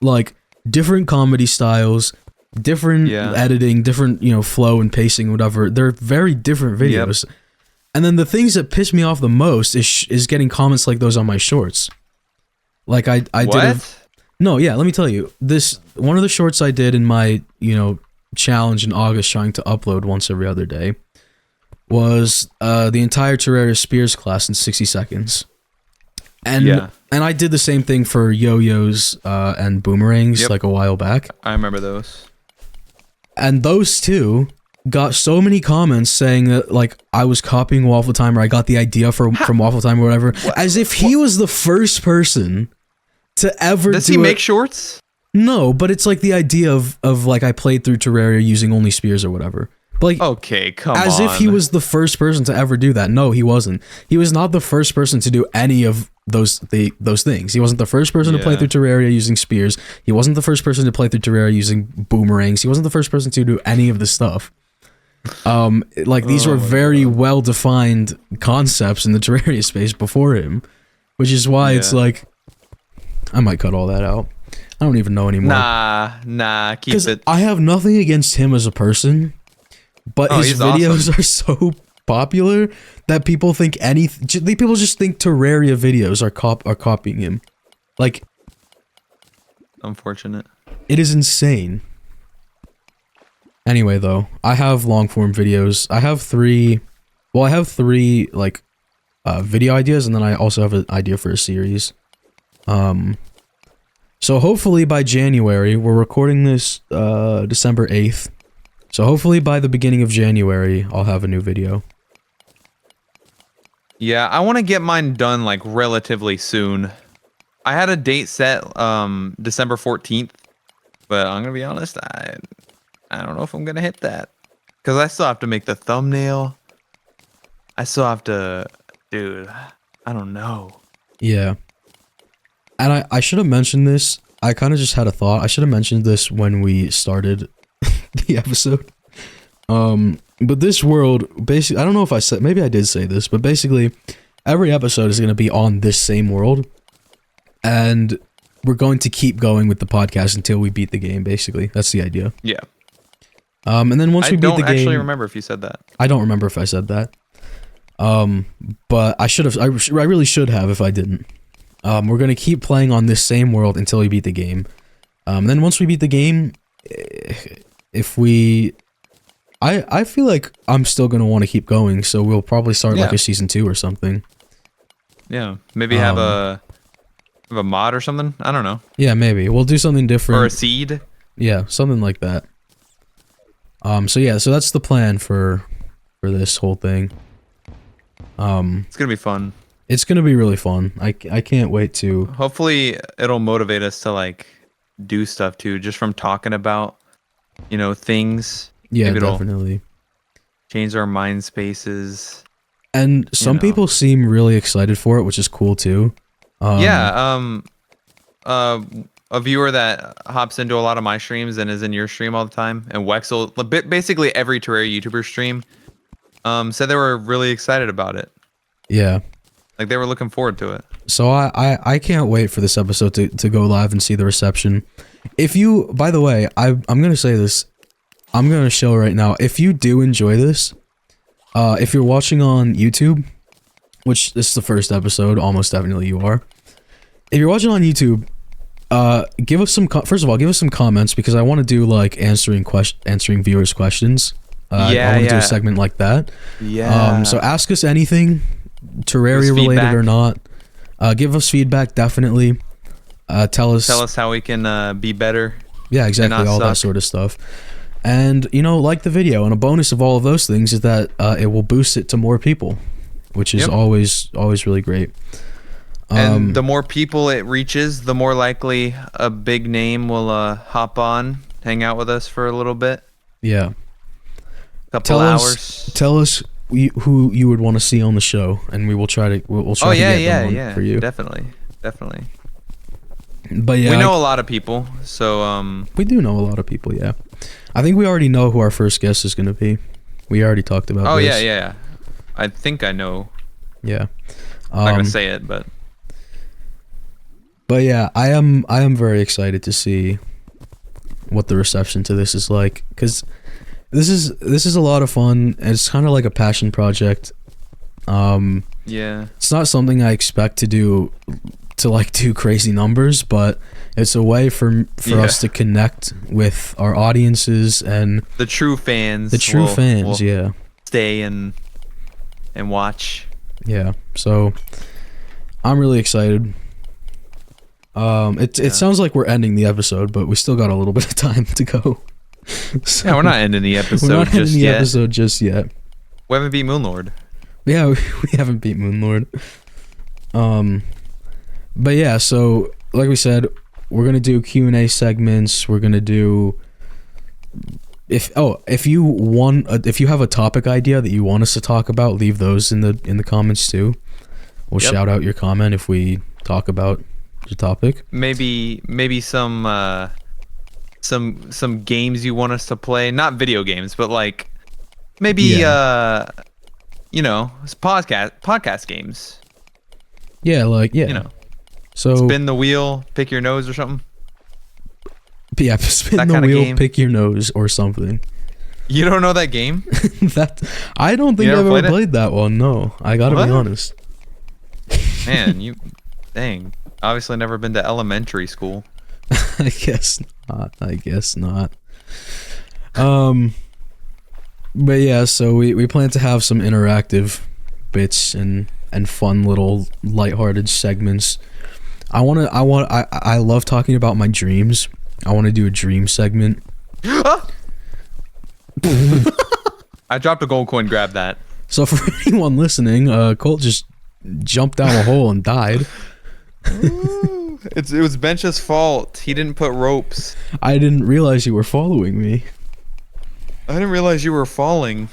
Like different comedy styles, different editing, different, flow and pacing, whatever. They're very different videos. Yep. And then the things that piss me off the most is getting comments like those on my shorts. Like I did no, yeah, let me tell you. One of the shorts I did in my, challenge in August trying to upload once every other day was the entire Terraria Spears class in 60 seconds. And I did the same thing for yo-yos and boomerangs like a while back. I remember those. And those two got so many comments saying that like I was copying Waffle Time or I got the idea from Waffle Time or whatever. As if he was the first person to ever Does he make shorts? No, but it's like the idea of like I played through Terraria using only spears or whatever. But like, okay, come on. As if he was the first person to ever do that. No, he wasn't. He was not the first person to do any of those things. He wasn't the first person to play through Terraria using spears. He wasn't the first person to play through Terraria using boomerangs. He wasn't the first person to do any of this stuff. Like these were very well defined concepts in the Terraria space before him, which is why it's like I might cut all that out. I don't even know anymore. Nah, keep it. I have nothing against him as a person, but his videos are so popular that people think people just think Terraria videos are copying him. Like, unfortunate. It is insane. Anyway, though, I have long form videos. I have three like video ideas, and then I also have an idea for a series. So hopefully by January, we're recording this December 8th. So hopefully by the beginning of January, I'll have a new video. Yeah, I want to get mine done like relatively soon. I had a date set December 14th, but I'm going to be honest, I don't know if I'm going to hit that. Because I still have to make the thumbnail. I still have to... Dude, I don't know. Yeah. And I should have mentioned this. I kind of just had a thought. I should have mentioned this when we started the episode. But this world, basically, I don't know if I said, maybe I did say this, but basically, every episode is going to be on this same world. And we're going to keep going with the podcast until we beat the game, basically. That's the idea. Yeah. And then once we beat the game... I don't actually remember if you said that. I don't remember if I said that. But I should have, I really should have if I didn't. We're going to keep playing on this same world until we beat the game. Then once we beat the game, if we... I feel like I'm still going to want to keep going, so we'll probably start like a season 2 or something. Yeah, maybe have a mod or something? I don't know. Yeah, maybe. We'll do something different. Or a seed? Yeah, something like that. So that's the plan for this whole thing. It's going to be fun. It's going to be really fun. I can't wait to... Hopefully, it'll motivate us to, like, do stuff, too, just from talking about, things. Yeah, definitely. Change our mind spaces. And some people seem really excited for it, which is cool, too. A viewer that hops into a lot of my streams and is in your stream all the time, and Wexel, basically every Terraria YouTuber stream, said they were really excited about it. Yeah. Like, they were looking forward to it. So I can't wait for this episode to go live and see the reception. If you, by the way, I'm going to say this. I'm gonna show right now. If you do enjoy this, if you're watching on YouTube, which this is the first episode, almost definitely you are. If you're watching on YouTube, give us some. First of all, give us some comments because I want to do like answering viewers' questions. I want to do a segment like that. Yeah. So ask us anything, Terraria related or not. Give us feedback, definitely. Tell us how we can be better. Yeah, exactly, all that sort of stuff. And, you know, like the video. And a bonus of all of those things is that it will boost it to more people, which is always really great. And the more people it reaches, the more likely a big name will hop on, hang out with us for a little bit. Yeah. Couple hours. Tell us who you would want to see on the show, and we'll try to get them on for you. Definitely. But yeah, we know a lot of people, so we do know a lot of people. Yeah, I think we already know who our first guest is going to be. We already talked about. Oh this. yeah. I think I know. Yeah. I'm not gonna say it, but. But yeah, I am very excited to see what the reception to this is like, because this is a lot of fun, and it's kind of like a passion project. Yeah. It's not something I expect to do crazy numbers, but it's a way for us to connect with our audiences and the true fans. Will stay and watch. Yeah. So I'm really excited. It sounds like we're ending the episode, but we still got a little bit of time to go. So, yeah, we're not ending the episode just yet. We haven't beat Moonlord. Yeah, we haven't beat Moonlord. But yeah, so like we said, we're gonna do Q&A segments. We're gonna do if you have a topic idea that you want us to talk about, leave those in the comments too. We'll shout out your comment if we talk about the topic. Maybe some games you want us to play, not video games, but like maybe podcast games. Yeah, So spin the wheel, pick your nose or something. Yeah, spin the wheel, pick your nose or something. You don't know that game? I don't think I've ever played that one. No, I gotta be honest. Man, dang. Obviously never been to elementary school. I guess not. But yeah, so we plan to have some interactive bits and fun little lighthearted segments. I love talking about my dreams. I want to do a dream segment. I dropped a gold coin, grab that. So for anyone listening, Colt just jumped down a hole and died. It was Bench's fault. He didn't put ropes. I didn't realize you were following me. I didn't realize you were falling.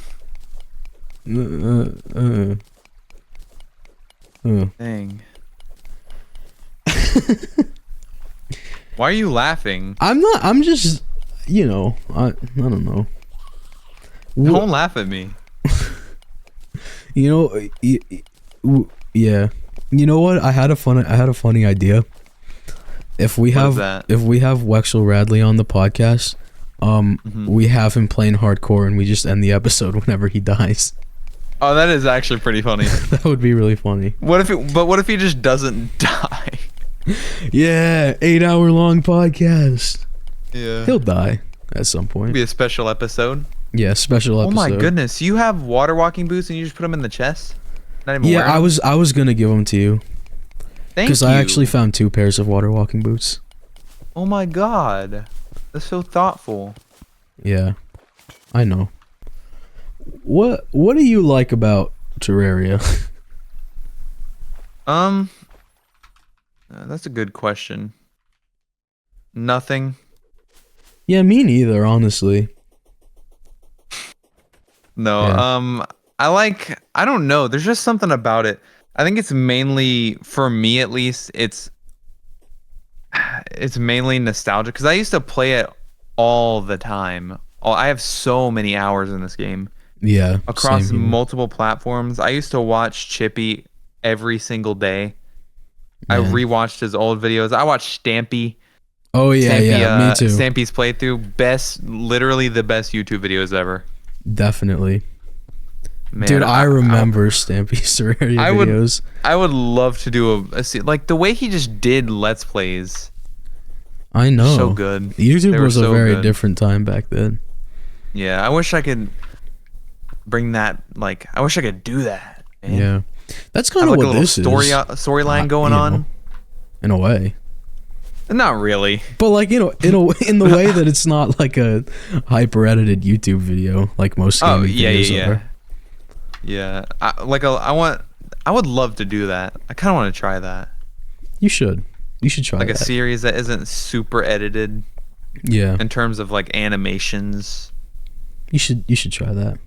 Dang. Why are you laughing? I'm not. I'm just, I don't know. Don't laugh at me. Yeah. You know what? I had a funny idea. If we have Wexel Radley on the podcast, we have him playing hardcore and we just end the episode whenever he dies. Oh, that is actually pretty funny. That would be really funny. What if he just doesn't die? Yeah, 8-hour long podcast. Yeah. He'll die at some point. It'll be a special episode. Yeah, special episode. Oh my goodness, you have water walking boots and you just put them in the chest? Not even yeah, I was gonna give them to you. Thank you. Because I actually found 2 pairs of water walking boots. Oh my god. That's so thoughtful. Yeah. I know. What do you like about Terraria? That's a good question. Nothing. Yeah, me neither, honestly. No, Yeah. I don't know. There's just something about it. I think it's mainly, for me at least, it's mainly nostalgia because I used to play it all the time. I have so many hours in this game. Yeah. Across multiple platforms. I used to watch Chippy every single day. I rewatched his old videos. I watched Stampy. Oh yeah, me too. Stampy's playthrough, literally the best YouTube videos ever. Definitely. Man, Dude, I remember Stampy's Terraria videos. I would love to do like the way he just did Let's Plays. I know. So good. YouTube was a very different time back then. Yeah, I wish I could bring that. Like, I wish I could do that. Man. Yeah, that's kind of what this is. Storyline going on. In a way. Not really. But like, in the way that it's not like a hyper edited YouTube video like most gaming videos are. Yeah, I would love to do that. I kind of want to try that. You should try like that. A series that isn't super edited. Yeah. In terms of like animations. You should try that.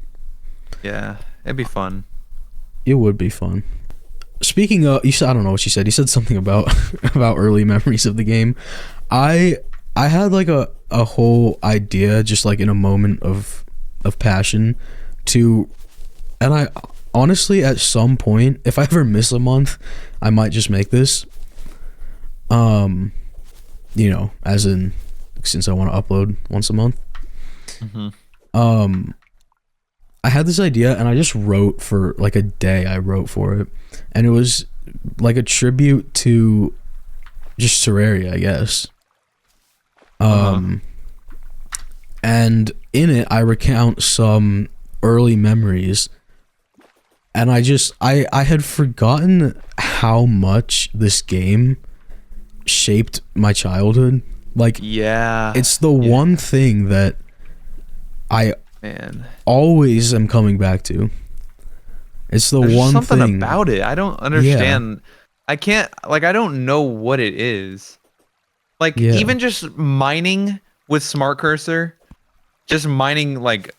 Yeah, it'd be fun. It would be fun. Speaking of, you said, I don't know what you said. You said something about early memories of the game. I had like a whole idea, just like in a moment of passion, and I honestly, at some point, if I ever miss a month, I might just make this. As in, since I want to upload once a month. Mm-hmm. I had this idea, and I just wrote for like a day. I wrote for it, and it was like a tribute to just Terraria, I guess. And in it, I recount some early memories. And I had forgotten how much this game shaped my childhood. Like, yeah, it's the one thing that I always am coming back to. It's the There's one something thing about it. I don't understand. I can't, like, I don't know what it is. Like, even just mining with Smart Cursor, just mining like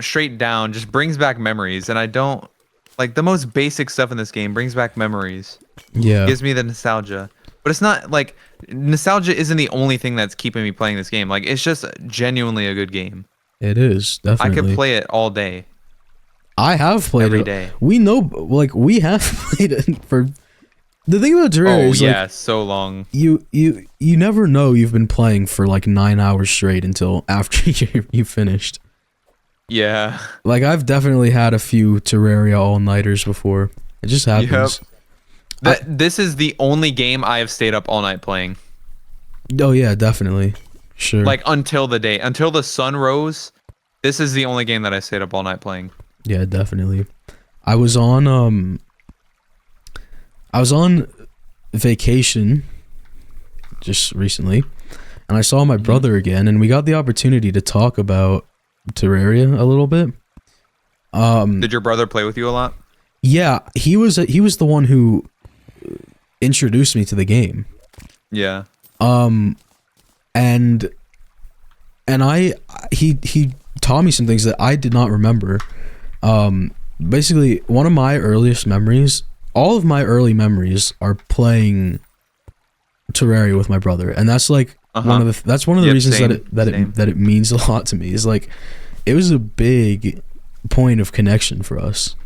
straight down, just brings back memories. And I don't, like, the most basic stuff in this game brings back memories. Yeah. Gives me the nostalgia. But it's not, like, nostalgia isn't the only thing that's keeping me playing this game. Like, it's just genuinely a good game. It is, definitely. I could play it all day. I have played every it. Day. We know, like, we have played it for... The thing about Terraria is, like, so long. You never know you've been playing for, like, 9 hours straight until after you finished. Yeah. Like, I've definitely had a few Terraria all-nighters before. It just happens. Yep. This is the only game I have stayed up all night playing. Oh, yeah, definitely. Sure. Like, until the sun rose, this is the only game that I stayed up all night playing. Yeah, definitely. I was on vacation just recently, and I saw my brother again, and we got the opportunity to talk about Terraria a little bit. Did your brother play with you a lot? Yeah, he was the one who introduced me to the game. Yeah. And he taught me some things that I did not remember. Basically, one of my earliest memories, all of my early memories are playing Terraria with my brother, and that's like one of the reasons that it means a lot to me. Is like, it was a big point of connection for us.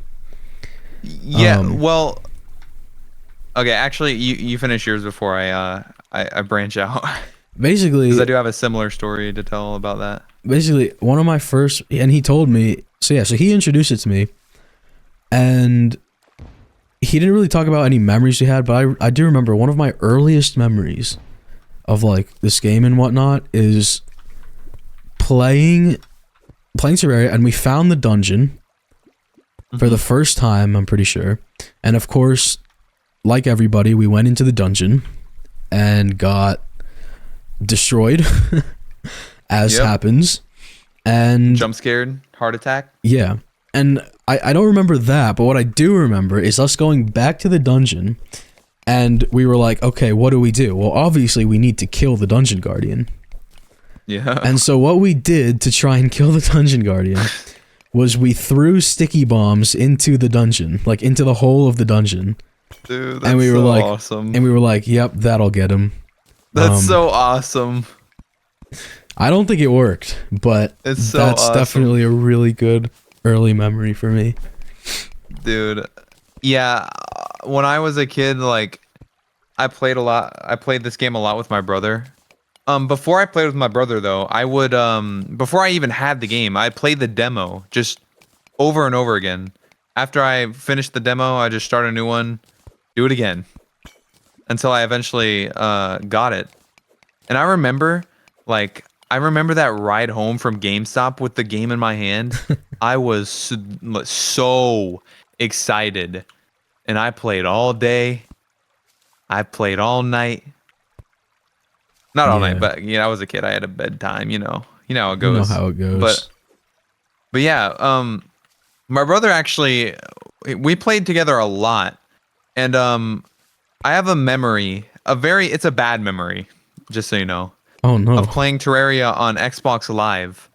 Yeah, well, okay, actually, you finish yours before I branch out. Basically, because I do have a similar story to tell about that. Basically, one of my first, and he told me, so he introduced it to me, and he didn't really talk about any memories we had, but I do remember one of my earliest memories of, like, this game and whatnot is playing Terraria, and we found the dungeon for the first time, I'm pretty sure. And of course, like everybody, we went into the dungeon and got destroyed, as happens. And jump scared, heart attack. Yeah. And I don't remember that, but what I do remember is us going back to the dungeon, and we were like, okay, what do we do? Well, obviously we need to kill the dungeon guardian. Yeah. And so what we did to try and kill the dungeon guardian was we threw sticky bombs into the dungeon, like into the hole of the dungeon. Dude, that's so awesome. And we were like, yep, that'll get him. That's so awesome. I don't think it worked, but that's awesome. Definitely a really good early memory for me. Dude, yeah, when I was a kid, like, I played this game a lot with my brother. Before I played with my brother though, I would before I even had the game, I played the demo just over and over again. After I finished the demo, I just start a new one, do it again until I eventually got it. And I remember that ride home from GameStop with the game in my hand. I was so excited, and I played all day. I played all night. Not all night, but I was a kid. I had a bedtime. You know how it goes. You know how it goes. But yeah, my brother actually, we played together a lot, and I have a memory, it's a bad memory, just so you know. Oh no. Of playing Terraria on Xbox Live.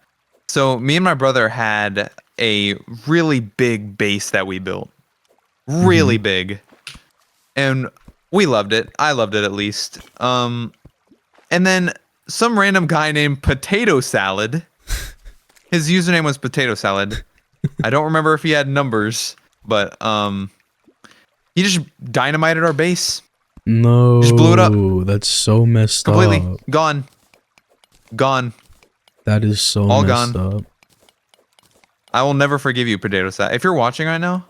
So me and my brother had a really big base that we built, really big, and we loved it. I loved it at least. And then some random guy named Potato Salad. His username was Potato Salad. I don't remember if he had numbers, but he just dynamited our base. No. Just blew it up. That's so messed up. Completely gone. Gone. That is so all messed gone. up. I will never forgive you, Potato Salad. If you're watching right now,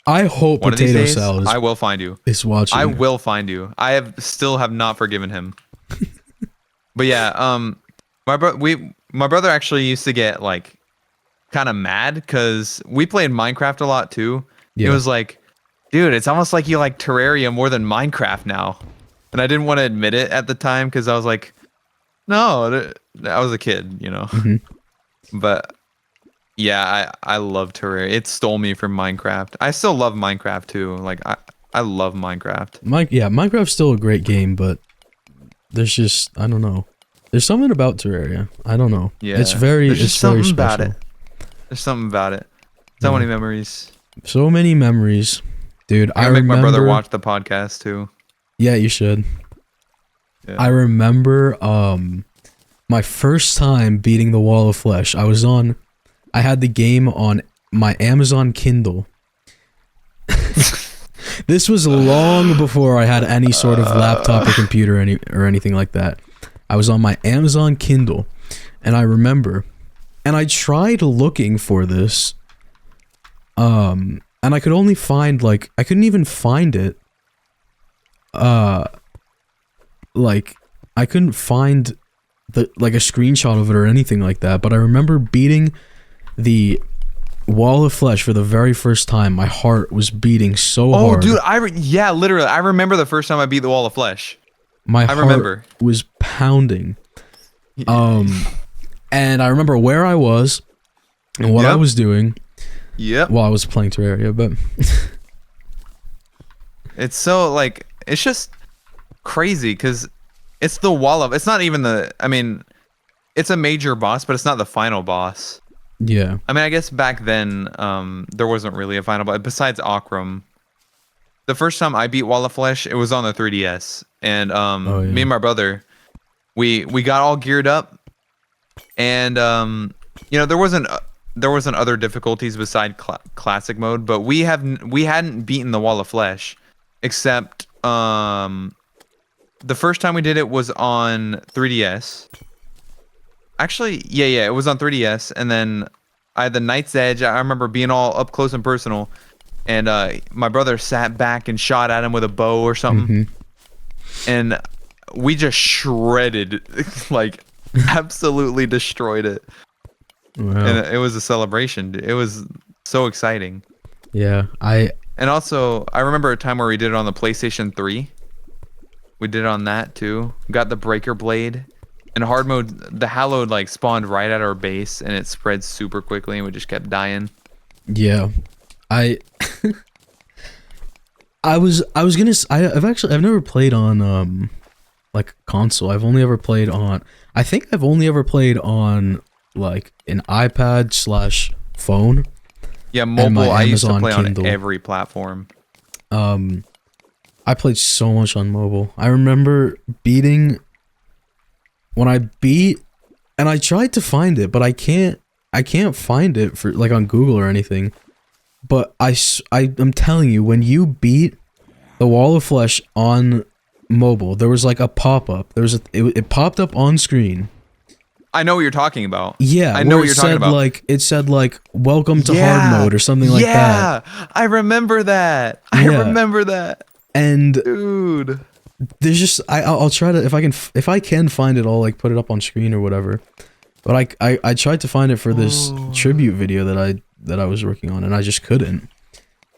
I hope Potato Salad I will find you. Is watching. I will find you. I still have not forgiven him. But yeah, my brother actually used to get like kind of mad because we played Minecraft a lot too. Yeah. It was like, dude, it's almost like you like Terraria more than Minecraft now. And I didn't want to admit it at the time because I was like, no, I was a kid, you know. But yeah, I love Terraria. It stole me from Minecraft. I still love Minecraft too. Like I love Minecraft. Minecraft's still a great game, but there's just, I don't know. There's something about Terraria. I don't know. Yeah. It's very special. About it. There's something about it. So many memories. So many memories. Dude, I remember... make my brother watch the podcast too. Yeah, you should. Yeah. I remember my first time beating the Wall of Flesh. I had the game on my Amazon Kindle. This was long before I had any sort of laptop or computer or anything like that. I was on my Amazon Kindle, and I remember, and I tried looking for this, and I could only find, like, I couldn't even find it. Like, I couldn't find a screenshot of it or anything like that, but I remember beating the Wall of Flesh for the very first time. My heart was beating so hard. Oh, dude, yeah, literally, I remember the first time I beat the Wall of Flesh. My heart was pounding. And I remember where I was and what I was doing. Yep. While I was playing Terraria, but it's so like it's just crazy because it's the wall of. It's not even the. I mean, it's a major boss, but it's not the final boss. Yeah. I mean, I guess back then, there wasn't really a final boss besides Akram. The first time I beat Wall of Flesh, it was on the 3DS, and me and my brother, we got all geared up, and there wasn't other difficulties beside classic mode, but we hadn't beaten the Wall of Flesh, except the first time we did it was on 3DS. Actually, yeah, it was on 3DS, and then I had the Knight's Edge. I remember being all up close and personal. And my brother sat back and shot at him with a bow or something. And we just shredded, like, absolutely destroyed it. Wow. And it was a celebration. It was so exciting. Yeah, And also, I remember a time where we did it on the PlayStation 3. We did it on that, too. Got the Breaker Blade. In hard mode, the Hallowed, like, spawned right at our base, and it spread super quickly, and we just kept dying. Yeah. I've never played on like console. I've only ever played on like an iPad / phone. Yeah, mobile. I used to play Kindle. On every platform. I played so much on mobile. I remember beating when I beat, and I tried to find it, but I can't find it for like on Google or anything. But I'm telling you, when you beat the Wall of Flesh on mobile. There was like a pop-up. It popped up on screen. I know what you're talking about. Yeah, I know what you're talking about. Like it said like welcome to hard mode or something like that. Yeah, I remember that. I remember that. And dude, there's just I'll try to if I can find it, I'll like put it up on screen or whatever. But I tried to find it for this tribute video that I was working on, and I just couldn't.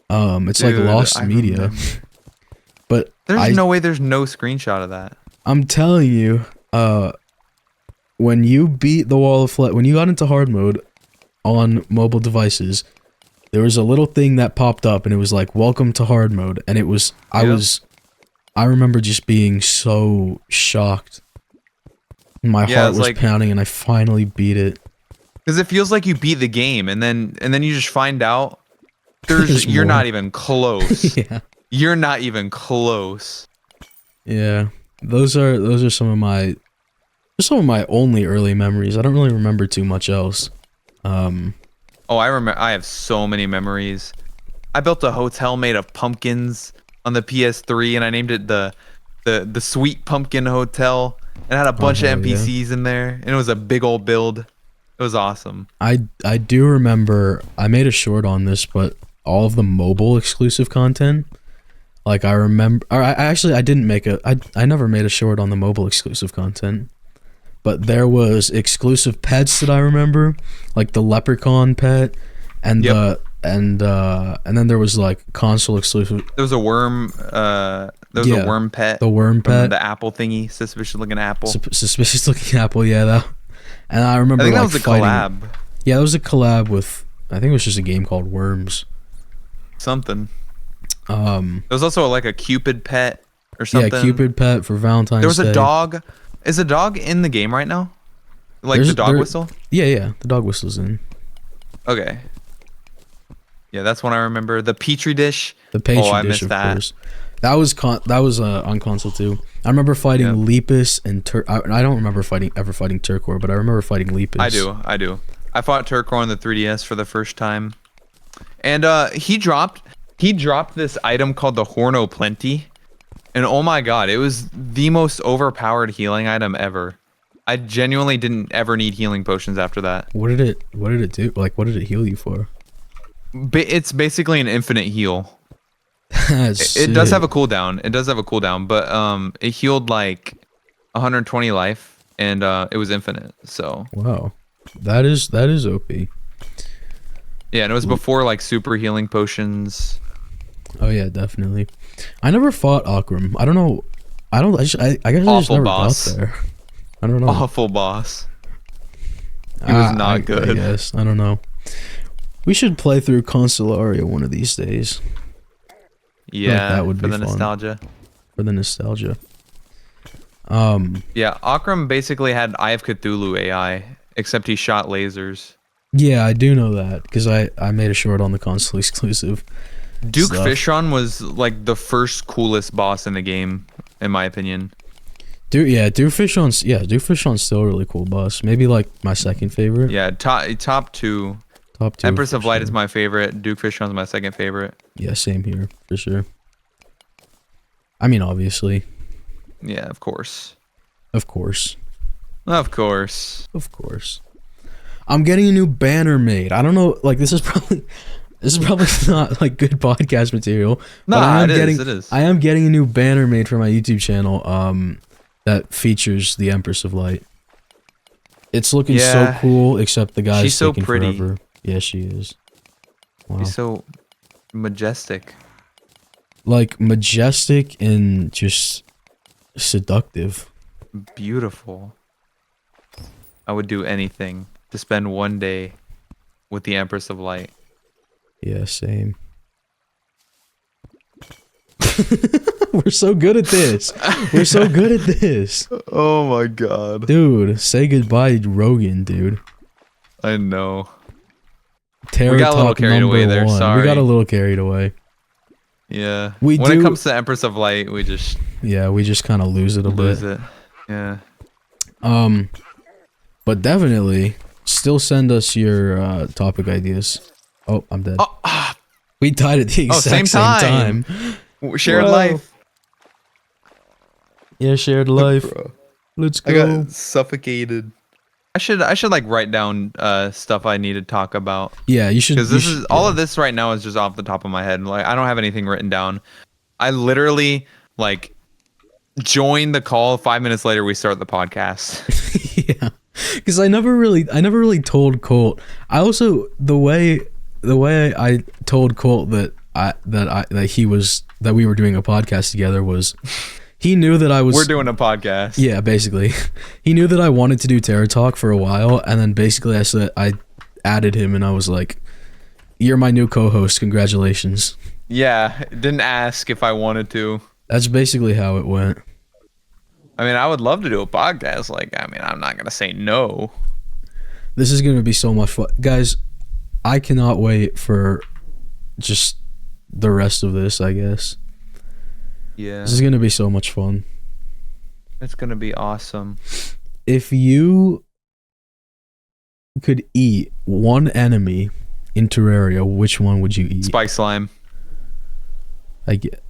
It's like lost media. But there's no way there's no screenshot of that. I'm telling you, when you beat the wall of flesh, when you got into hard mode on mobile devices, there was a little thing that popped up, and it was like welcome to hard mode, and it was I remember just being so shocked. My heart was pounding, and I finally beat it. Because it feels like you beat the game, and then you just find out you're not even close. Yeah. You're not even close. Yeah, those are some of my only early memories. I don't really remember too much else. Oh, I remember. I have so many memories. I built a hotel made of pumpkins on the PS3, and I named it the Sweet Pumpkin Hotel, and had a bunch of NPCs in there, and it was a big old build. It was awesome. I do remember. I made a short on this, but all of the mobile exclusive content. Like I remember, I didn't make I never made a short on the mobile exclusive content, but there was exclusive pets that I remember, like the leprechaun pet, and and then there was like console exclusive. There was a worm. There was a worm pet. The worm pet. The apple thingy, suspicious looking apple. Suspicious looking apple, yeah. That, and I remember. I think that was a collab. Yeah, it was a collab with. I think it was just a game called Worms. Something. There was also like a Cupid pet or something. Yeah, Cupid pet for Valentine's Day. There was a dog. Is a dog in the game right now? Like the dog whistle? Yeah, the dog whistle's in. Okay. Yeah, that's one I remember. The Petri dish. The Petri dish, of course. That was on console too. I remember fighting Lepus and I don't remember ever fighting Turkor, but I remember fighting Lepus. I do. I fought Turkor on the 3DS for the first time, and he dropped this item called the Horn o' Plenty, and oh my god, it was the most overpowered healing item ever. I genuinely didn't ever need healing potions after that. What did it do? Like, what did it heal you for? It's basically an infinite heal. It does have a cooldown. But it healed like 120 life, and it was infinite. So wow, that is OP. Yeah, and it was before like super healing potions. Oh yeah, definitely. I never fought Akram. I don't know. I guess I just never got there. I don't know. Awful boss. He was not good. I guess. I don't know. We should play through COLTcolossal one of these days. Yeah, that would be for the fun. nostalgia. For the nostalgia. Yeah, Akram basically had Eye of Cthulhu AI, except he shot lasers. Yeah, I do know that because I made a short on the console exclusive. Duke Fishron was like the first coolest boss in the game, in my opinion. Duke Fishron's still a really cool boss. Maybe like my second favorite. Yeah, top two. Top two. Empress of Light is my favorite. Duke Fishron's my second favorite. Yeah, same here for sure. I mean, obviously. Yeah, of course. Of course. Of course. Of course. I'm getting a new banner made. I don't know, like this is probably not like good podcast material. No, it is. I am getting a new banner made for my YouTube channel that features the Empress of Light. It's looking so cool, except the guy's taking forever. Yeah, she is. Wow. She's so majestic. Like majestic and just seductive. Beautiful. I would do anything to spend one day with the Empress of Light. Yeah, same. We're so good at this. We're so good at this. Oh my god. Dude, say goodbye to Rogan, dude. I know. TerraTalk we got a little carried away there, sorry. We got a little carried away. Yeah. When it comes to Empress of Light, we just... Yeah, we just kind of lose it a bit. Yeah. But definitely, still send us your topic ideas. Oh, I'm dead. We died at the exact same time. Shared life. Yeah, shared life. Bro, Let's I go. got suffocated. I should like write down stuff I need to talk about. Yeah, you should. Because You this should, is all yeah. of this right now is just off the top of my head. Like I don't have anything written down. I literally like joined the call. 5 minutes later, we start the podcast. Yeah, because I never really told Colt. I also the way I told Colt that we were doing a podcast together was he knew that I was. We're doing a podcast. Yeah, basically, he knew that I wanted to do TerraTalk for a while, and then basically I added him, and I was like, "You're my new co-host. Congratulations." Yeah, didn't ask if I wanted to. That's basically how it went. I mean, I would love to do a podcast. Like, I mean, I'm not gonna say no. This is gonna be so much fun, guys. I cannot wait for just the rest of this. I guess Yeah, this is gonna be so much fun. it's gonna be awesome. If you could eat one enemy in Terraria, which one would you eat? Spike slime.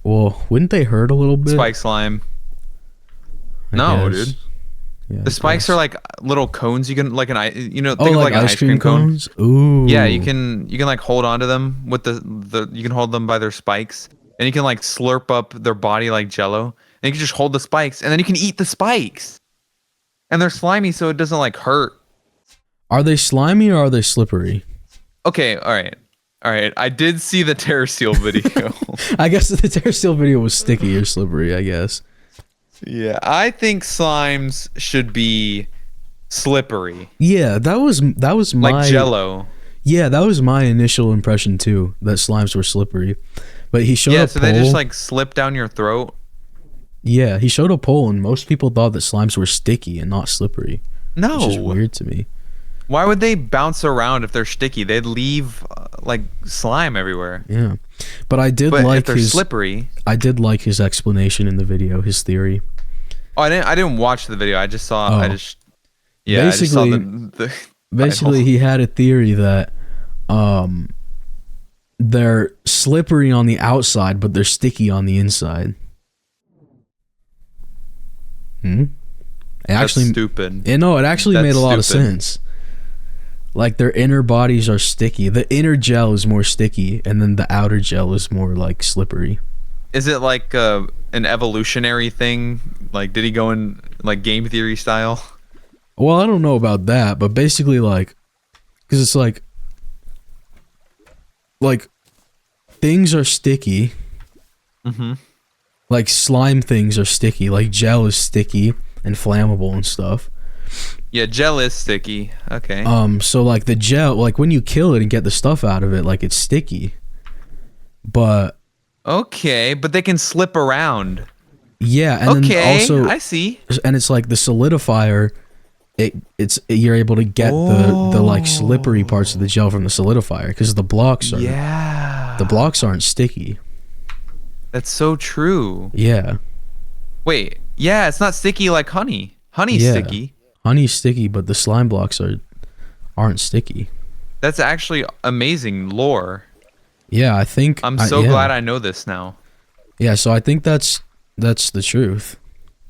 Well, wouldn't they hurt a little bit? Spike slime. I No, guess. dude. Yeah, I The spikes guess. are like little cones. You can think of like like an ice cream cone. cones. Ooh. Yeah, you can like hold onto them with the you can hold them by their spikes, and you can like slurp up their body like Jello, and you can just hold the spikes, and then you can eat the spikes, and they're slimy, so it doesn't like hurt. Are they slimy or are they slippery? Okay, all right. I did see the TerraSeal video. I guess the TerraSeal video was sticky or slippery. I guess. Yeah, I think slimes should be slippery, Yeah, that was my like Jello. Yeah, that was my initial impression too. That slimes were slippery, but he showed Yeah, a so poll. they just like slip down your throat. Yeah, he showed a poll, and most people thought that slimes were sticky and not slippery. No, Which is weird to me. Why would they bounce around if they're sticky? They'd leave like slime everywhere. Yeah, but I did But like if they're his. slippery. I did like his explanation in the video, his theory. Oh, I didn't watch the video. I just saw. Oh. I just saw the Basically, title. he had a theory that they're slippery on the outside, but they're sticky on the inside. It That's stupid. It actually That's made a lot of stupid. sense. Like their inner bodies are sticky. The inner gel is more sticky, and then the outer gel is more like slippery. Is it like an evolutionary thing? Like, did he go in like game theory style? Well, I don't know about that, but basically, like, because it's like things are sticky. Mm-hmm. Like slime things are sticky. Like gel is sticky and flammable and stuff. Yeah, gel is sticky. Okay. So like the gel, like when you kill it and get the stuff out of it, like it's sticky. But Okay, but they can slip around. yeah, and Okay, then also I see. and it's like the solidifier. You're able to get the like slippery parts of the gel from the solidifier because the blocks aren't sticky. That's so true. Yeah, Wait, yeah, it's not sticky like honey. Honey's Yeah. sticky. honey's sticky, but the slime blocks aren't sticky. That's actually amazing lore. Yeah, I think I'm so glad I know this now. Yeah, so I think that's the truth.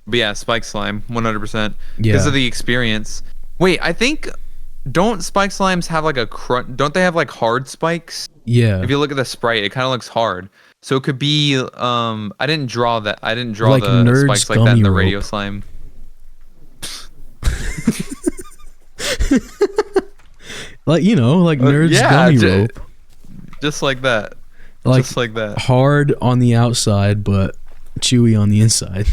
But yeah, spike slime, 100%. Yeah. Because of the experience. Wait, I think don't spike slimes have like don't they have like hard spikes? Yeah. If you look at the sprite, it kind of looks hard. So it could be I didn't draw that. I didn't draw Like the Nerd's spikes like that in gummy the radio rope. slime. Like, like Nerd's gummy rope. Just like that. Like, Just like that. hard on the outside, but chewy on the inside.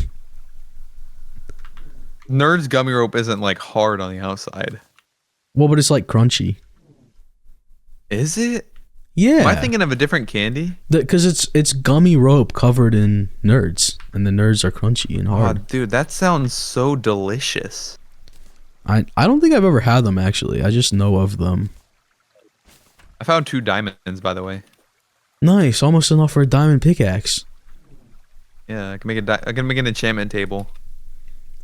Nerd's gummy rope isn't like hard on the outside. Well, but it's like crunchy. Is it? Yeah. Am I thinking of a different candy? Because it's gummy rope covered in Nerds, and the Nerds are crunchy and Oh, hard. dude, that sounds so delicious. I don't think I've ever had them, actually. I just know of them. I found 2 diamonds, by the way. Nice. Almost enough for a diamond pickaxe. Yeah, I can make an enchantment table.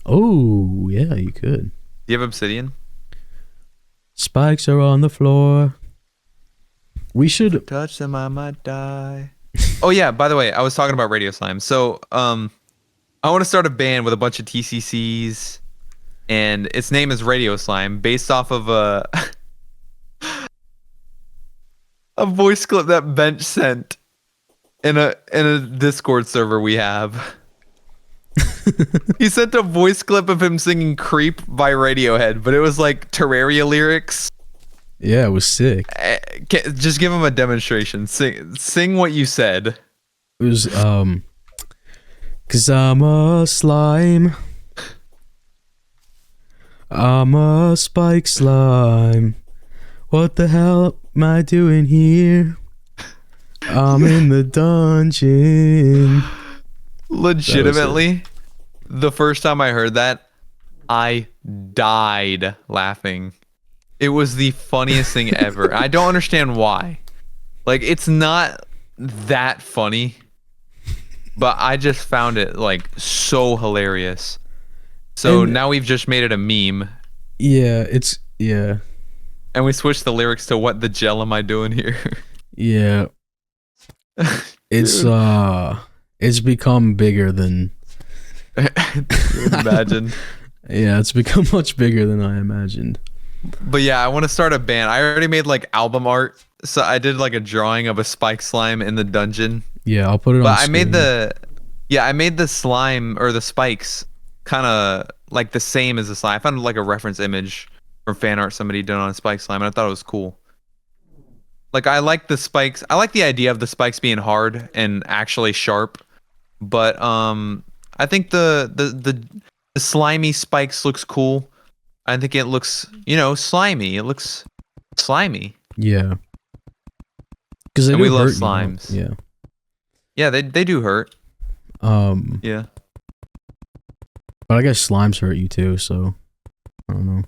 Oh, yeah, you could. Do you have obsidian? Spikes are on the floor. We should... Touch them, I might die. Oh yeah, by the way, I was talking about radio slime. So, I want to start a band with a bunch of TCCs, and its name is Radio Slime, based off of a voice clip that Bench sent in a Discord server we have. He sent a voice clip of him singing "Creep" by Radiohead, but it was like Terraria lyrics. Yeah, it was sick. Just give him a demonstration. Sing what you said. It was 'cause I'm a slime. I'm a spike slime. What the hell am I doing here? I'm in the dungeon. Legitimately, the first time I heard that, I died laughing. It was the funniest thing ever. I don't understand why. Like, it's not that funny, but I just found it like so hilarious. So And- now we've just made it a meme, Yeah, and we switched the lyrics to "What the gel am I doing here?" yeah. It's become bigger than. Imagine. Yeah, it's become much bigger than I imagined. But yeah, I want to start a band. I already made like album art, so I did like a drawing of a spike slime in the dungeon. Yeah, I'll put it on. But I made the slime or the spikes kind of like the same as the slime. I found like a reference image from fan art somebody did on a spike slime, and I thought it was cool. Like, I like the spikes. I like the idea of the spikes being hard and actually sharp. But I think the slimy spikes looks cool. I think it looks, slimy. It looks slimy. Yeah. Because we love slimes. Yeah. Yeah, they do hurt. Yeah. But I guess slimes hurt you too, so I don't know.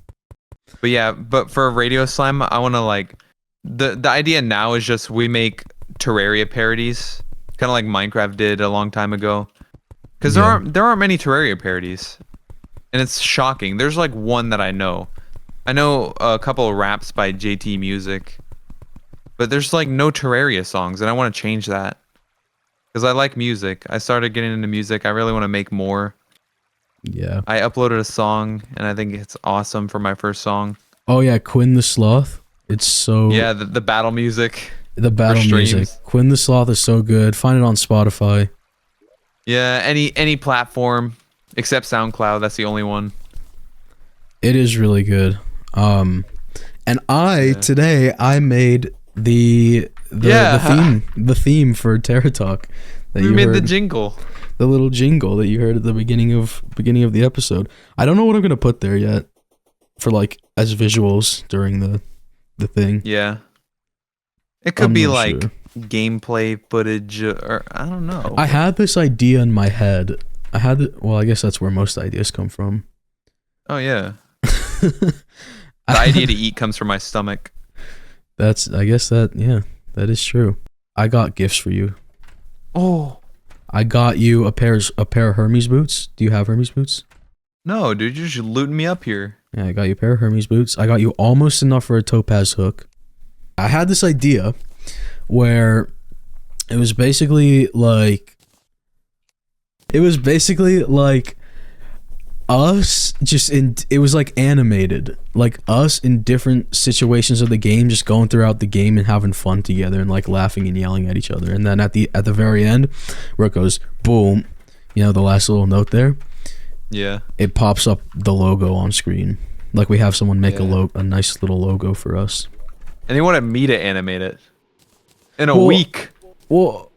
But yeah, but for a radio slime, I want to like the idea now is just we make Terraria parodies, kind of like Minecraft did a long time ago. Because there aren't many Terraria parodies, and it's shocking. There's like one that I know. I know a couple of raps by JT Music, but there's like no Terraria songs, and I want to change that because I like music. I started getting into music. I really want to make more. Yeah. I uploaded a song, and I think it's awesome for my first song. Oh yeah, Quinn the Sloth. It's so yeah, the battle music. The battle music. Quinn the Sloth is so good. Find it on Spotify. Yeah, any platform except SoundCloud. That's the only one. It is really good. And today I made the theme for TerraTalk. You made the jingle. The little jingle that you heard at the beginning of the episode. I don't know what I'm gonna put there yet for like as visuals during the thing. Yeah. It could be like gameplay footage or I don't know. I had this idea in my head. I guess that's where most ideas come from. Oh yeah. The idea to eat comes from my stomach. That is true. I got gifts for you. Oh. I got you a pair of Hermes boots. Do you have Hermes boots? No, dude, you're just looting me up here. Yeah, I got you a pair of Hermes boots. I got you almost enough for a topaz hook. I had this idea where it was basically like us it was like animated, like us in different situations of the game, just going throughout the game and having fun together and like laughing and yelling at each other. And then at the very end where it goes boom, the last little note there, yeah, it pops up the logo on screen, like we have someone make a nice little logo for us. And they wanted me to animate it in a week. Well,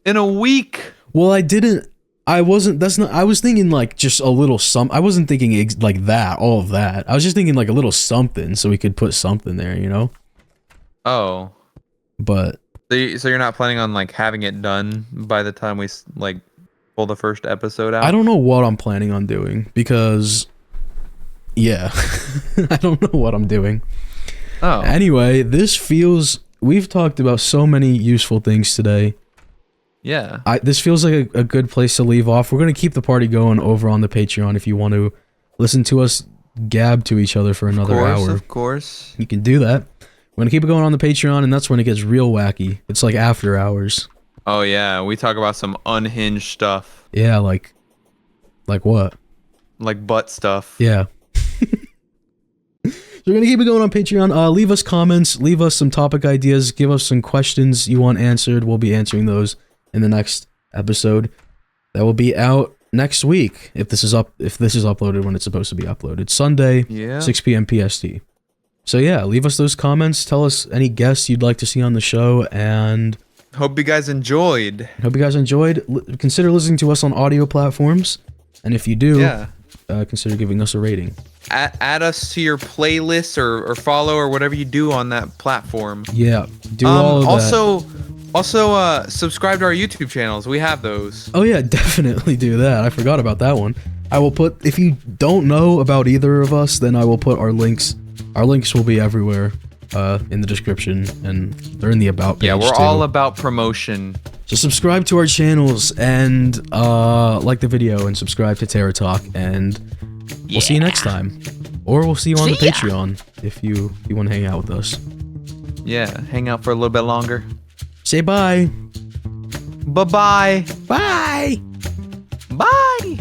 in a week. Well, I was thinking like just a little I wasn't thinking like that, all of that. I was just thinking like a little something so we could put something there, Oh. But. So you're not planning on like having it done by the time we like pull the first episode out? I don't know what I'm planning on doing because. Yeah. I don't know what I'm doing. Oh. Anyway, we've talked about so many useful things today. Yeah. This feels like a good place to leave off. We're going to keep the party going over on the Patreon if you want to listen to us gab to each other for another hour. Of course. You can do that. We're going to keep it going on the Patreon, and that's when it gets real wacky. It's like after hours. Oh yeah, we talk about some unhinged stuff, Yeah, like what? like butt stuff. Yeah. So we're gonna keep it going on Patreon. Leave us comments, leave us some topic ideas, give us some questions you want answered. We'll be answering those in the next episode. That will be out next week if this is uploaded when it's supposed to be uploaded. Sunday, Yeah. 6 p.m. PST. So yeah, leave us those comments. Tell us any guests you'd like to see on the show, and Hope you guys enjoyed. hope you guys enjoyed. Consider listening to us on audio platforms, and if you do, Yeah. Consider giving us a rating. Add us to your playlist or follow or whatever you do on that platform. Yeah, do all of that. Also, subscribe to our YouTube channels. We have those. Oh yeah, definitely do that. I forgot about that one. I will put, if you don't know about either of us, then I will put our links. Our links will be everywhere in the description, and they're in the about page. Yeah, we're too. all about promotion. So subscribe to our channels and like the video and subscribe to TerraTalk, and we'll see you next time. Or we'll see you on the Patreon if you want to hang out with us. Yeah, hang out for a little bit longer. Say bye. Bye-bye. Bye. Bye.